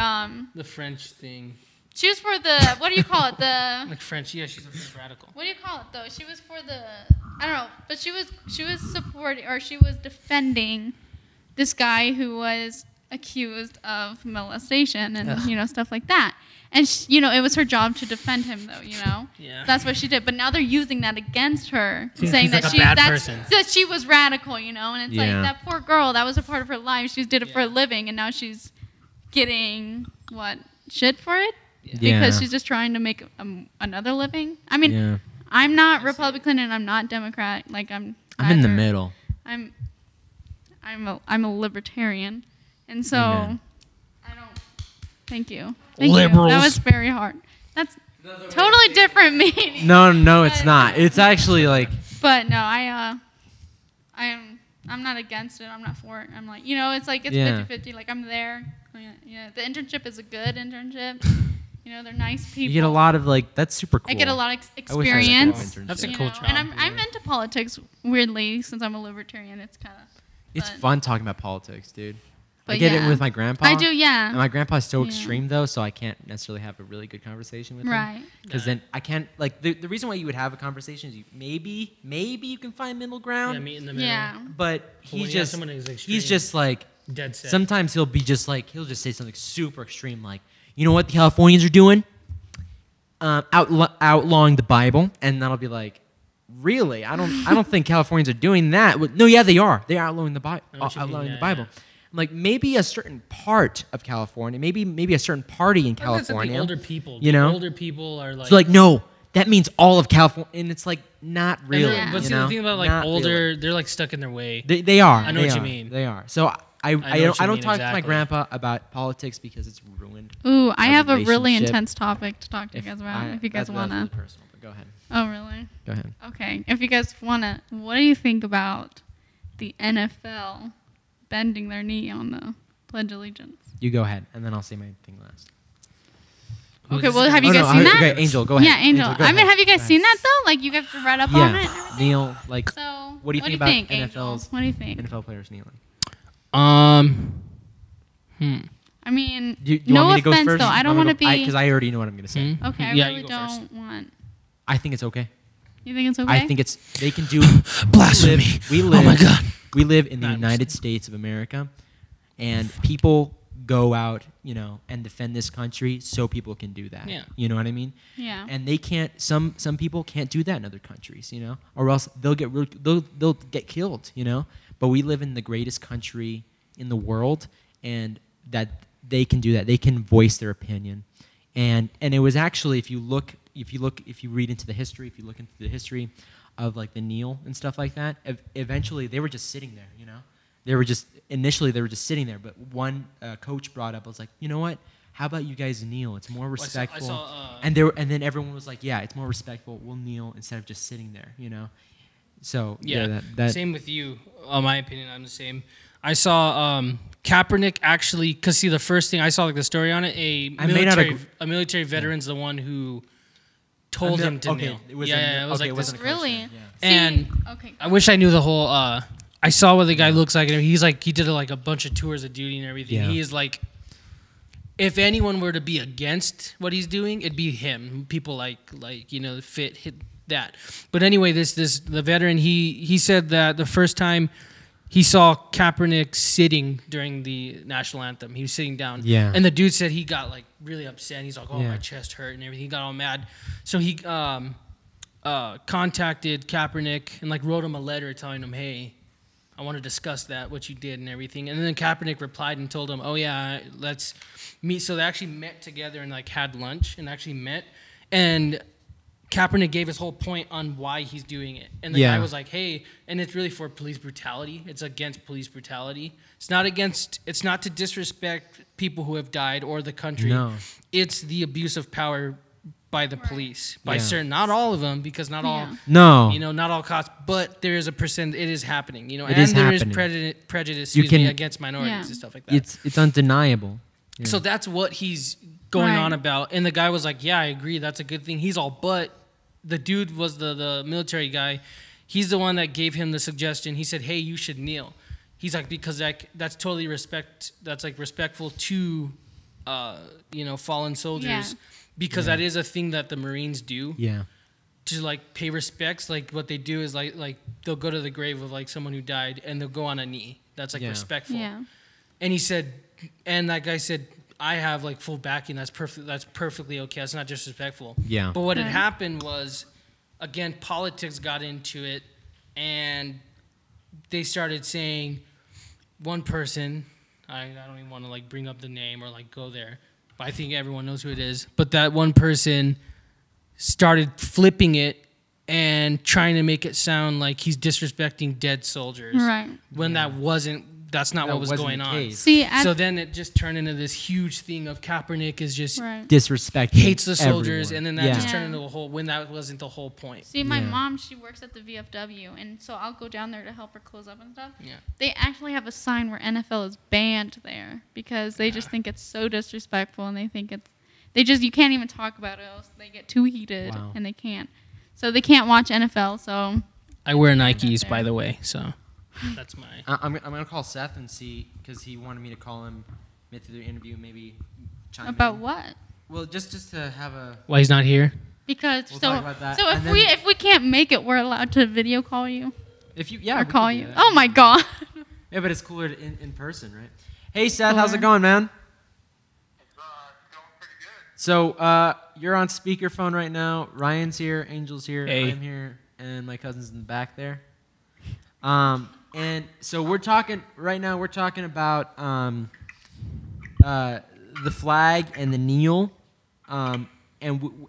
The French thing. She was for the what do you call it? The Like French, yeah, she's a French radical. what do you call it though? She was for the I don't know, but she was supporting or she was defending this guy who was accused of molestation and you know stuff like that. And you know it was her job to defend him though. You know, Yeah. that's what she did. But now they're using that against her, She's saying like that a bad person. that she was radical. You know, and it's Yeah. like that poor girl. That was a part of her life. She did it for a Yeah. living, and now she's getting what shit for it. Yeah. Because she's just trying to make another living. I mean, Yeah. I'm not Republican and I'm not Democrat. Like I'm I'm in the neither. middle. I'm a libertarian, and so Amen. I don't. Thank you. Thank you. Liberals. That was very hard. That's totally different meaning. No, it's But- not. It's actually like But no, I'm not against it. I'm not for it. I'm like, you know, it's like it's Yeah. 50-50. Like I'm there. Yeah, the internship is a good internship. You know, they're nice people. you get a lot of like that's super cool. I get a lot of I wish I had that kind of experience. internship. That's a you cool know, job. And I'm into politics weirdly since I'm a libertarian. It's kind of. It's fun talking about politics, dude. I But get yeah. it with my grandpa. I do, yeah. And my grandpa's so Yeah. extreme though, so I can't necessarily have a really good conversation with him. Right. Because then I can't like the reason why you would have a conversation is maybe you can find middle ground. Yeah, meet in the middle. Yeah. But when he's you have just someone who's he's extreme, just like Dead set. sometimes he'll just say something super extreme like, you know what the Californians are doing? Outlawing the Bible, and that'll be like, really? I don't think Californians are doing that. Well, no, yeah, they are. They're outlawing the I know what you mean, outlawing the yeah, Bible. yeah. I'm like maybe a certain part of California, maybe a certain party in Well, that's the thing, California. older people. you know? older people are like. So like no, that means all of California, and it's like not and really. Yeah. But you see, know? the thing about like Not older, really. they're like stuck in their way. They are. I know they what you are, mean. They are. So I know what don't you mean, talk to my exactly. grandpa about politics because it's ruined. Ooh, I Our have a really relationship. intense topic to talk to you guys about. If you guys that's wanna. really personal, but go ahead. Oh, really? Go ahead. Okay. If you guys wanna, what do you think about the NFL bending their knee on the Pledge of Allegiance? You go ahead, and then I'll say my thing last. Okay. Well, have you Oh, guys no, seen that? Okay, Angel, go ahead. Yeah, Angel. go I mean, ahead. have you guys Go seen ahead. that though? Like, you guys read up on it? Yeah, Neil. Like, So, what do you think about NFL's What do you think? NFL players kneeling? I mean, Do you no want me to go offense first? though. I don't want to be. because I already know what I'm going to say. Hmm? Okay, I Yeah, you really go first. don't want. I think it's okay. You think it's okay? I think it's they can do Blasphemy. We live, Oh my God. We live in the No, I'm United just- States of America, and people go out, and defend this country so people can do that. Yeah. You know what I mean? Yeah. And they can't. Some people can't do that in other countries, or else they'll get killed, But we live in the greatest country in the world, and that they can do that. They can voice their opinion, and it was actually if you read into the history, if you look into the history of like the kneel and stuff like that, eventually they were just sitting there, Initially they were just sitting there, but one coach brought up, I was like, you know what? How about you guys kneel? It's more respectful. And then everyone was like, yeah, it's more respectful. We'll kneel instead of just sitting there, So Yeah, that same with you. My opinion, I'm the same. I saw Kaepernick actually, because see, the first thing I saw like the story on it, a military veteran's the one who told him to kneel. It was it was okay, like it this. wasn't a Really? coach then, yeah. And Okay. I wish I knew the whole. I saw what the guy looks like, and he did like a bunch of tours of duty and everything. Yeah. He is like, if anyone were to be against what he's doing, it'd be him. People hit that. But anyway, the veteran he said that the first time he saw Kaepernick sitting during the national anthem, he was sitting down. Yeah. And the dude said he got like really upset. He's like, oh, Yeah. my chest hurt and everything. He got all mad. So he contacted Kaepernick and like wrote him a letter telling him, hey, I want to discuss what you did and everything. And then Kaepernick replied and told him, oh yeah, let's meet. So they actually met together and like had lunch and actually met. And Kaepernick gave his whole point on why he's doing it. And the guy was like, hey, and it's really for police brutality. It's against police brutality. It's not to disrespect people who have died or the country. No. It's the abuse of power by the police, by certain, not all of them, because not all, No. not all cops, but there is a percent, it is happening, It and is there happening. is prejudice, You can- against minorities and stuff like that. It's undeniable. Yeah. So that's what he's going on about. And the guy was like, yeah, I agree. That's a good thing. He's all, but the dude was the military guy. He's the one that gave him the suggestion. He said, hey, you should kneel. He's like, because that's totally that's like respectful to, fallen soldiers. Because that is a thing that the Marines do. Yeah. To like pay respects. Like what they do is like they'll go to the grave of like someone who died and they'll go on a knee. That's like respectful. Yeah. And he said, and that guy said, I have like full backing. That's perfectly okay. That's not disrespectful. Yeah. But what had happened was, again, politics got into it, and they started saying, one person, I don't even want to like bring up the name or like go there, but I think everyone knows who it is. But that one person started flipping it and trying to make it sound like he's disrespecting dead soldiers. Right. When that's not what was going on. See, so then it just turned into this huge thing of Kaepernick is just disrespecting, hates the soldiers, everyone. and then that just turned into a whole, when that wasn't the whole point. See, my mom, she works at the VFW, and so I'll go down there to help her close up and stuff. Yeah. They actually have a sign where NFL is banned there because they just think it's so disrespectful, and they think you can't even talk about it, else they get too heated, and they can't. So they can't watch NFL, so. I wear Nikes, by the way, so. That's my. I'm gonna call Seth and see, because he wanted me to call him mid through the interview, maybe chime about in. What? Well, just to have a. Why he's not here? Because we'll talk about that. So if we can't make it, we're allowed to video call you. If you or call you. Oh my God. Yeah, but it's cooler in person, right? Hey Seth, how's it going, man? It's going pretty good. So you're on speakerphone right now. Ryan's here, Angel's here, hey. I'm here, and my cousin's in the back there. And so we're talking right now. We're talking about the flag and the kneel, and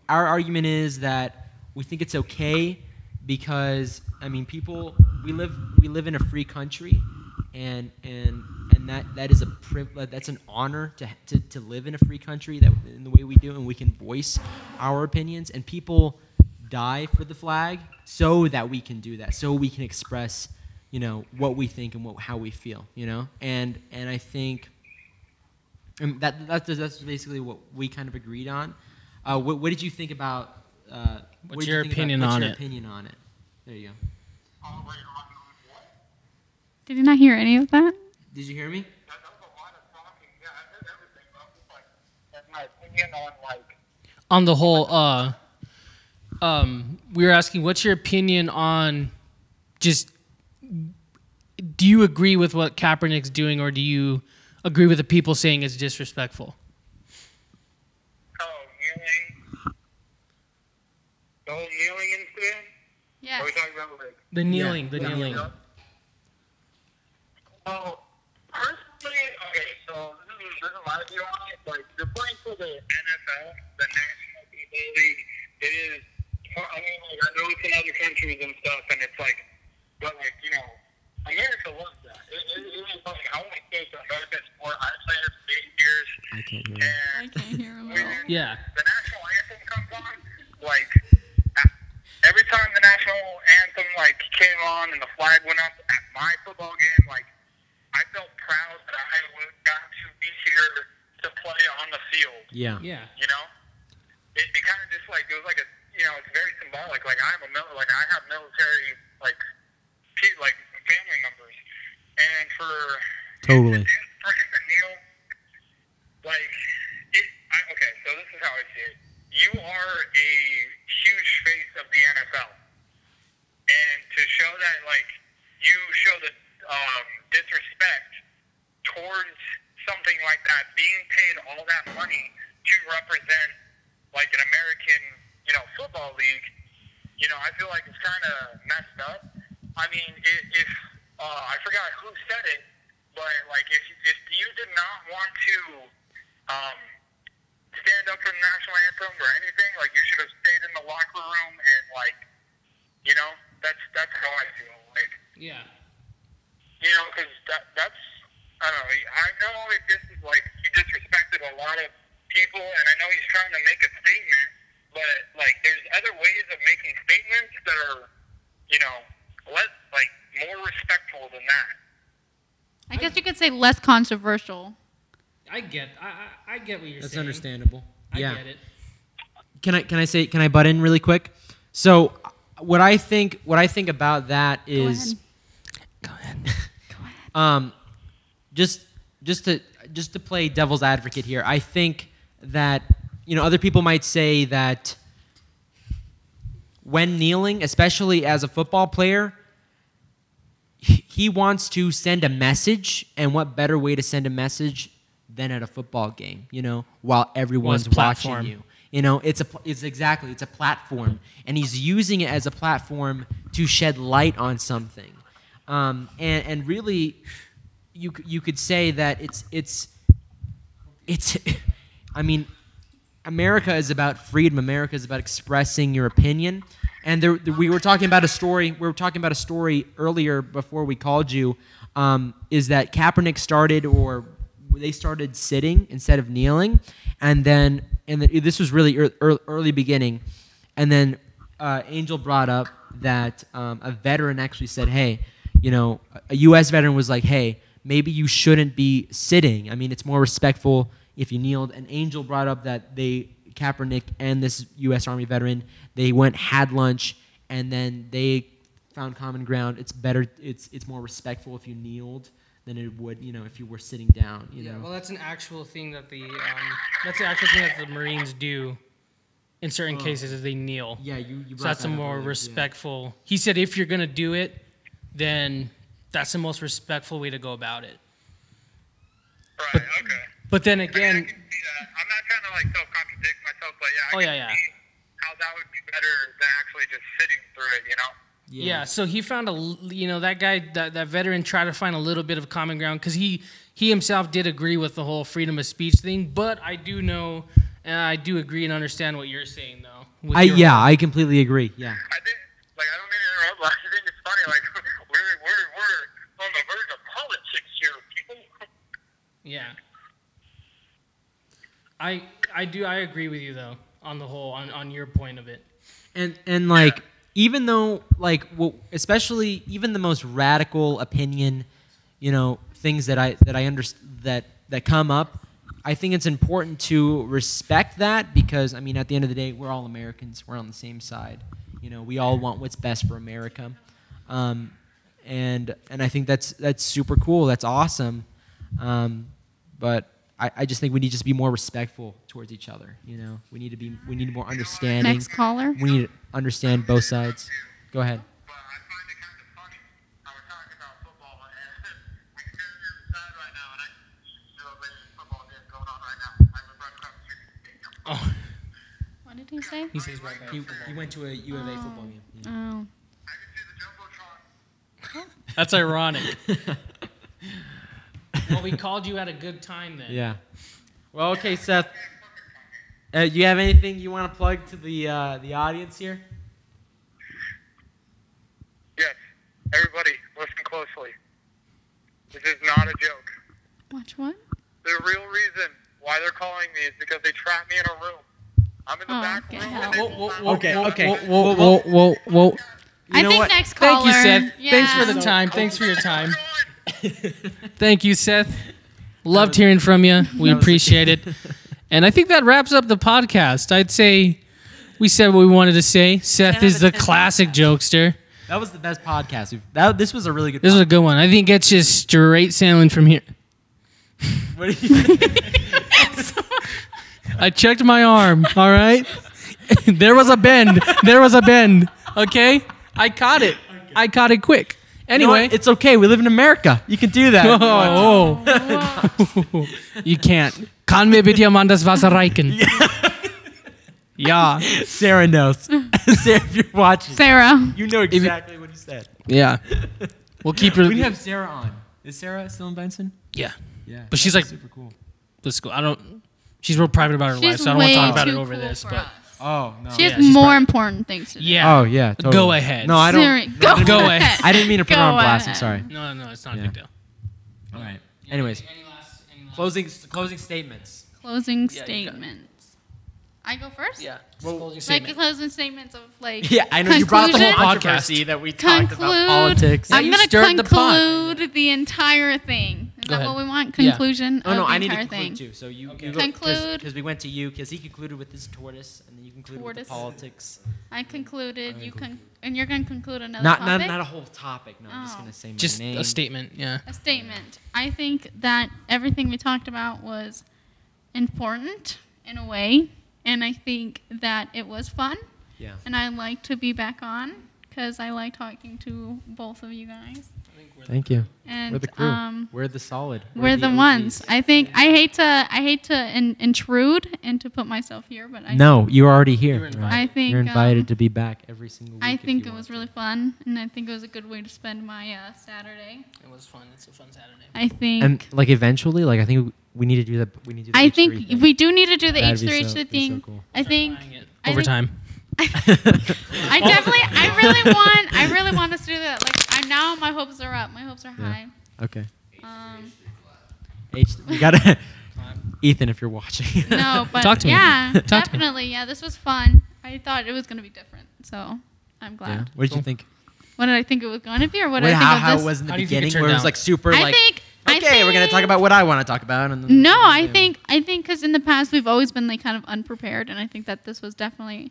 our argument is that we think it's okay because we live in a free country, and that is a privilege. That's an honor to live in a free country that in the way we do, and we can voice our opinions. And people die for the flag so that we can do that, so we can express. What we think and how we feel, and I think that's basically what we kind of agreed on. What did you think about? What's your opinion on it? There you go. Did you not hear any of that? Did you hear me? That was a lot of talking. Yeah, I heard everything. But I'm just like, that's my opinion on the whole. We were asking, what's your opinion on just. Do you agree with what Kaepernick's doing, or do you agree with the people saying it's disrespectful? Kneeling. The whole kneeling incident? Yes. Are we talking about the kneeling? The kneeling. Well, personally, okay, so this is my view on it. Like, you're playing for the NFL, the National Football League. It is, I know it's in other countries and stuff, and it's like, but like, America loves that. It is like, I want to say it's an American sport. I played it for 8 years. I can't hear you. I can't hear him at all. Yeah. The national anthem comes on, like, every time the national anthem, like, came on and the flag went up at my football game, like, I felt proud that I got to be here to play on the field. Yeah. Yeah. It kind of just, like, it was like a, it's very symbolic. Like, I have military, like family members, and for him to kneel, like, okay, so this is how I see it. You are a huge face of the NFL, and to show that, like, you show the disrespect towards something like that, being paid all that money to represent, like, an American, football league, I feel like it's kind of messed up. I mean, if I forgot who said it, but like if you did not want to stand up for the national anthem or anything, like you should have stayed in the locker room and like, that's how I feel. Like, yeah, because that's I don't know. I know this is like he disrespected a lot of people, and I know he's trying to make a statement, but like there's other ways of making statements that are, more respectful than that. I guess you could say less controversial. I get what you're saying. That's understandable. I get it. Can I butt in really quick? So what I think about that is Go ahead. just to play devil's advocate here. I think that other people might say that when kneeling, especially as a football player, he wants to send a message, and what better way to send a message than at a football game, while everyone's watching you. It's a platform, and he's using it as a platform to shed light on something. And really, you could say that it's I mean, America is about freedom. America is about expressing your opinion. And we were talking about a story. We were talking about a story earlier before we called you. Is that Kaepernick started sitting instead of kneeling, and this was really early beginning, and then Angel brought up that a veteran actually said, "Hey, a U.S. veteran was like, hey, maybe you shouldn't be sitting. I mean, it's more respectful if you kneeled." And Angel brought up that Kaepernick and this U.S. Army veteran, they had lunch, and then they found common ground. It's better. It's more respectful if you kneeled than it would, if you were sitting down. Yeah, well, that's an actual thing that the Marines do in certain cases, is they kneel. Yeah, you. So that's a more respectful. Yeah. He said if you're gonna do it, then that's the most respectful way to go about it. Right. Okay. But then again, I can see that. I'm not trying to self-contradict myself, but yeah, I can see how that would be better than actually just sitting through it. Yeah, so he found that guy, that veteran tried to find a little bit of common ground, because he himself did agree with the whole freedom of speech thing, but I do know, and I do agree and understand what you're saying, though. I completely agree, yeah. I think, I don't mean to interrupt, but I think it's funny, we're on the verge of politics here, people. Yeah. I agree with you, though, on the whole, on your point of it. And even though, especially even the most radical opinion, things that I understand that come up, I think it's important to respect that, because at the end of the day, we're all Americans. We're on the same side. We all want what's best for America, and I think that's super cool. That's awesome, but I just think we need to just be more respectful towards each other. We need more understanding. Next caller. We need to understand both sides. Go ahead. But I find it kind of funny how we're talking about football, and we can hear you inside right now, and I see a football game going on right now. I was right across the street. Oh. What did he say? He says right back. He went to a U of A football game. Yeah. Oh. I can see the jumbotron. That's ironic. Well, we called you at a good time then. Yeah. Well, okay, Seth. You have anything you want to plug to the audience here? Yes. Everybody, listen closely. This is not a joke. Watch what? The real reason why they're calling me is because they trapped me in a room. I'm in the back room. And Whoa. I think next caller. Thank you, Seth. Yeah. Thanks for the time. Thanks for your time. Thank you, Seth. Loved hearing from you. We appreciate it. And I think that wraps up the podcast. I'd say we said what we wanted to say. Seth is the classic jokester. That was the best podcast. This was a really good podcast. This was a good one. I think it's just straight sailing from here. What do you I checked my arm, all right? There was a bend. Okay? I caught it. I caught it quick. Anyway. It's okay. We live in America. You can do that. Oh. You can't. Kann mir bitte jemand das Wasser reichen? Yeah. Sarah knows. Sarah, if you're watching. Sarah. You know exactly what he said. Yeah. We'll keep her. We have Sarah on. Is Sarah still in Benson? Yeah. Yeah. But she's like, super cool. Let's go. She's real private about her life, so I don't want to talk about it over this. But oh no. She has more important things to do. Yeah. Oh yeah. Totally. Go ahead. No, I don't. Siri, go ahead. I didn't mean to put her on blast. I'm sorry. No, it's not a big deal. All right. Anyways, Any last closing statements. Closing Yeah, statements. I go first? Yeah. Closing statements of Yeah, I know you brought the whole conclusion? controversy that we talked about Conclude. politics. I'm you going to stirred the pot. conclude the entire thing. Is Go that ahead. what we want? Yeah. Conclusion Oh of no, the I need to entire conclude thing. too. So you Okay. Conclude. because we went to you because he concluded with his tortoise, and then you concluded with Tortoise. the politics. I concluded. I You conclude. and you're gonna conclude another Not topic. not a whole topic. No, I'm just Oh. gonna say my Just name. a statement. Yeah. A statement. I think that everything we talked about was important in a way, and I think that it was fun, Yeah. and I'd like to be back on because I like talking to both of you guys. Thank you. And We're the crew. We're the solid. we're the OGs. ones. I think I hate to intrude and to put myself here, but I No, you're already here. You're invited. I think You're invited to be back every single week. I if think you it was want really fun, and I think it was a good way to spend my Saturday. It was fun. It's a fun Saturday. I to. think. And like eventually, like I think we need to do that. We need to do the I H3 think thing. we do need to do the That'd be H3 so- H3 be so thing. cool. I think. Buying it. I think- Overtime. I really want us to do that. Like now, my hopes are up. My hopes are Yeah. high. Okay. Um, We gotta. Ethan, if you're watching. no, but Talk to me. yeah, Talk to me. definitely. Yeah, this was fun. I thought it was gonna be different, so I'm glad. Yeah. What did you Cool. think? What did I think it was gonna be, or what Wait, did I think how, of how this? it was in the How do you think it beginning, turned where it was out? like super I like. think. Okay, we're gonna talk about what I want to talk about, and then No, I think because in the past we've always been like kind of unprepared, and I think that this was definitely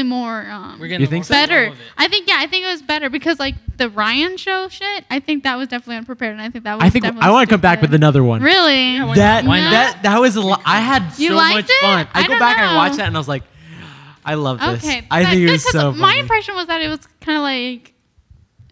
more We're getting You the think most so? better. of it. I think it was better because like the Ryan show shit. I think that was definitely unprepared, and I think that was. I think definitely I want to come back stupid. with another one. Really? Yeah, why That not? Why not? that was a lot. I had You so liked much it? fun. I I go don't back and know. watch that, and I was like, I love this. Okay. I think it was because so my funny. impression was that it was kind of like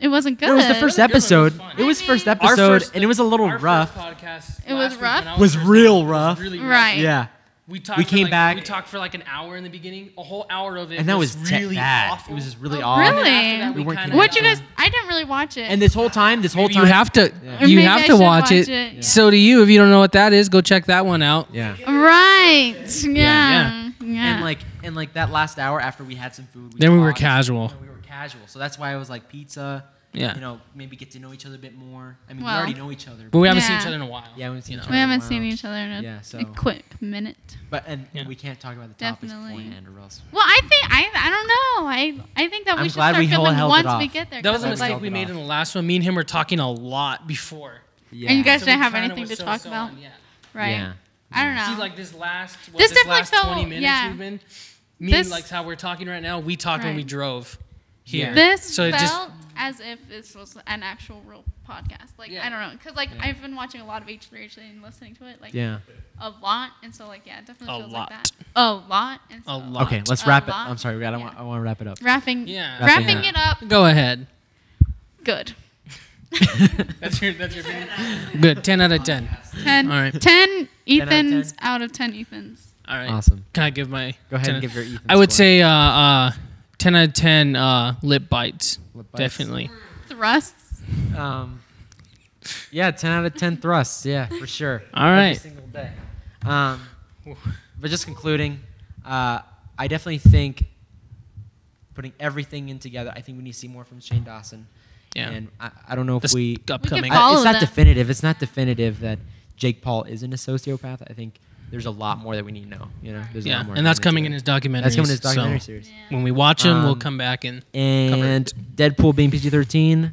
it wasn't good. It was the first It was episode. fun. It was I first mean- episode, Our first- and it was a little Our rough. First podcast It was last week rough? when I Was first real on, it rough. really Right. Yeah. We talked. We for came like, back- We talked for like an hour in the beginning. A whole hour of it. And that was really bad. awful. It was just really Oh, off. really? And then after that, We weren't kinda- connected. What you guys? I didn't really watch it. And this whole time, You have to. Or You maybe have I to should watch it. yeah. So do you. If you don't know what that is, go check that one out. Yeah. Right. Yeah. Yeah. And like that last hour after we had some food. Then we were talked, casual. We were casual. So that's why I was like pizza. Yeah. You know, maybe get to know each other a bit more. I mean, Well- we already know each other. But we haven't seen Yeah. each other in a while. Yeah, we haven't seen you each know. We haven't Wow. seen each other in a, Yeah, so- a quick minute. But and Yeah. we can't talk about the topics Definitely. beforehand or else. Well, I think I don't know. I think that we I'm should glad start we filming held it once off. we get there. That was a 'cause, mistake like, we made in the last one. Me and him were talking a lot before. Yeah. And you guys So didn't we have kinda anything was to so talk about, on, yeah. right? Yeah. I don't know. See, like this last, This definitely last felt- 20 minutes yeah. we've been. Me This- and like how we're talking right now. We talked when we Right. drove here. This So it felt just as if this was an actual real podcast. Like Yeah. I don't know, because like Yeah. I've been watching a lot of H3H and listening to it like Yeah. a lot, and so like yeah, it definitely A feels lot. like that. A lot. And so A lot. Okay, let's A wrap it. lot. I'm sorry, I Yeah. want to wrap it up. Wrapping. Yeah. Wrapping Yeah. it up. go ahead. Good. That's your opinion. Good. 10 out of 10. 10. All right. 10 10 out of 10? Ethans out of 10 Ethans. All right. Awesome. Can I give my? Go ahead 10 and give your Ethan. I would score. say 10 out of 10 lip bites. Lip bites. Definitely. Thrusts. Yeah, 10 out of 10 thrusts. Yeah, for sure. All right. Every single day. But just concluding, I definitely think putting everything in together, I think we need to see more from Shane Dawson. Yeah. And I don't know if This we. upcoming. follow- It's not that. definitive. It's not definitive that Jake Paul isn't a sociopath. I think there's a lot more that we need to know. You know, there's a Yeah, lot more and that's into coming it. in his documentary. That's coming in his documentary series. When we watch him, we'll Um, come back and And Deadpool being PG-13.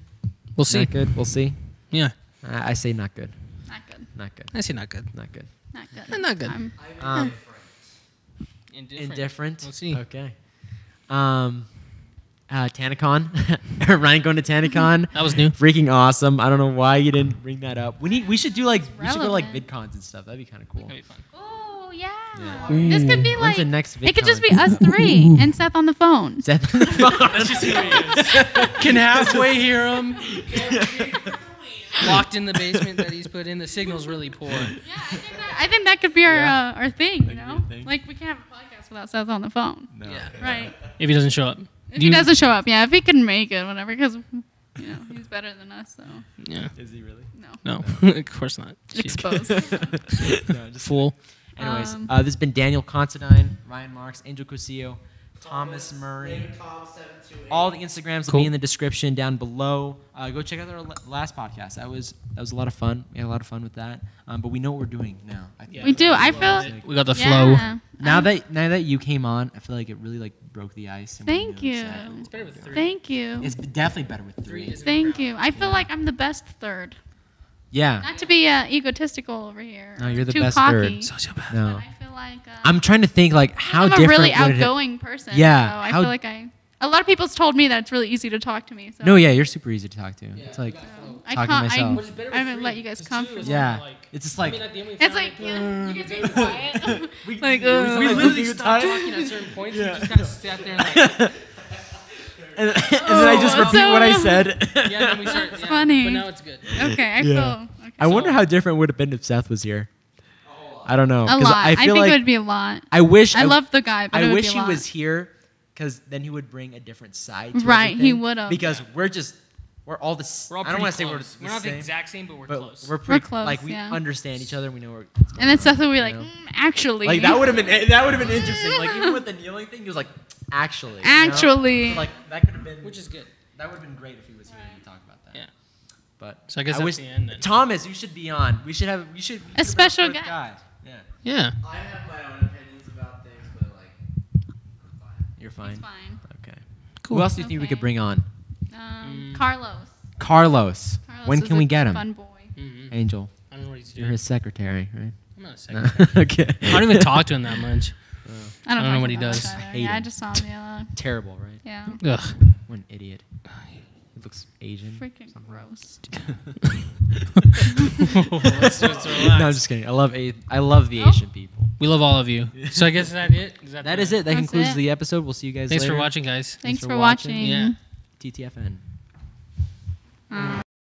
we'll see. Not good. We'll see. Yeah, I say not good. Not good. Not good. I say not good. Not good. Not good. Not good. I'm- Indifferent. We'll see. Okay. TanaCon. Ryan going to TanaCon. That was new. Freaking awesome. I don't know why you didn't bring that up. We should do like we should go to like relevant. VidCons and stuff. That'd be kind of cool. That'd be fun. Oh yeah. Yeah. This could be When's like the next it could just be VidCon? us three and Seth on the phone. Seth on the phone. That's just who he is. Can halfway hear him. Locked in the basement that he's put in. The signal's really poor. Yeah, I think that could be our Yeah. our thing. You could be know, a thing. like we can't have a podcast without Seth on the phone. No. Yeah. Right. If he doesn't show up. If he doesn't show up, yeah. If he can make it, whatever, because you know he's better than us. So Yeah. Is he really? no. No, of course not. Shit. Exposed. No, just Fool. Anyways, Um, this has been Daniel Considine, Ryan Marks, Angel Cosillo, Thomas Murray. All the Instagrams will Cool. be in the description down below. Go check out our last podcast. That was a lot of fun. We had a lot of fun with that. But we know what we're doing now. I think. We do. I feel. We got the flow. Yeah. Now that you came on, I feel like it really like broke the ice. And we Thank knew you. exactly It's better with three. Thank you. It's definitely better with three. Three is- Thank you. I feel Yeah. like I'm the best third. Yeah. Not to be egotistical over here. No, you're the too best cocky, third. Sociopath. No. But I feel like I'm trying to think like how I'm different a really would it outgoing person. Yeah, So I how- feel like a lot of people's told me that it's really easy to talk to me. So No, yeah, you're super easy to talk to. It's like I talking can't. to myself. Which is better I haven't for let free, you guys because come too, for it's me. Yeah. like- It's just I like mean, at the end we It's found like it, you guys be quiet. Like we we literally losing stopped time? talking at certain points. We just kind of sat there and like, and then I just Oh, repeat so- what I said. yeah, then we started. That's Yeah, funny. But now it's good. Okay, I Yeah. feel. Okay. I wonder how different it would have been if Seth was here. I don't know. A 'cause lot. I I feel think like it would be a lot. I wish I love the guy, but it I would wish be a he lot. was here because then he would bring a different side. To Right, he everything. would've. Because we're all the. We're all I don't pretty want to say close. we're We're not the same, exact same, but we're but close. we're pretty close, Like we yeah. understand each other. We know where. And then Seth would be like, know? actually. Like that would have been interesting. Like even with the kneeling thing, he was like, actually. you know? Actually. So, like that could have been. Which is good. That would have been great if he was here and we talk about that. Yeah. But So I guess that's wish the end then. Thomas, you should be on. We should have. You should. A special guy. guy. Yeah. Yeah. I have my own opinions about things, but like, I'm fine. You're fine. It's fine. Okay. Cool. Who else do you think we Okay. could bring on? Carlos. Carlos. Carlos When is can we a get him? Fun boy. Mm-hmm. Angel. I don't know what he's You're doing. his secretary, right? I'm not a No. secretary. Okay. I don't even talk to him that much. I don't know talk what he about does. much either. Hate Yeah, I him. just saw him the other. Terrible, right? Yeah. Ugh. What an idiot. He looks Asian. Freaking gross. Let's relax. No, I'm just kidding. I love the Asian people. We love all of you. So I guess is that it? That is it. That That's concludes it. the episode. We'll see you guys Thanks later. for watching, guys. Thanks for watching. watching. Yeah. TTFN.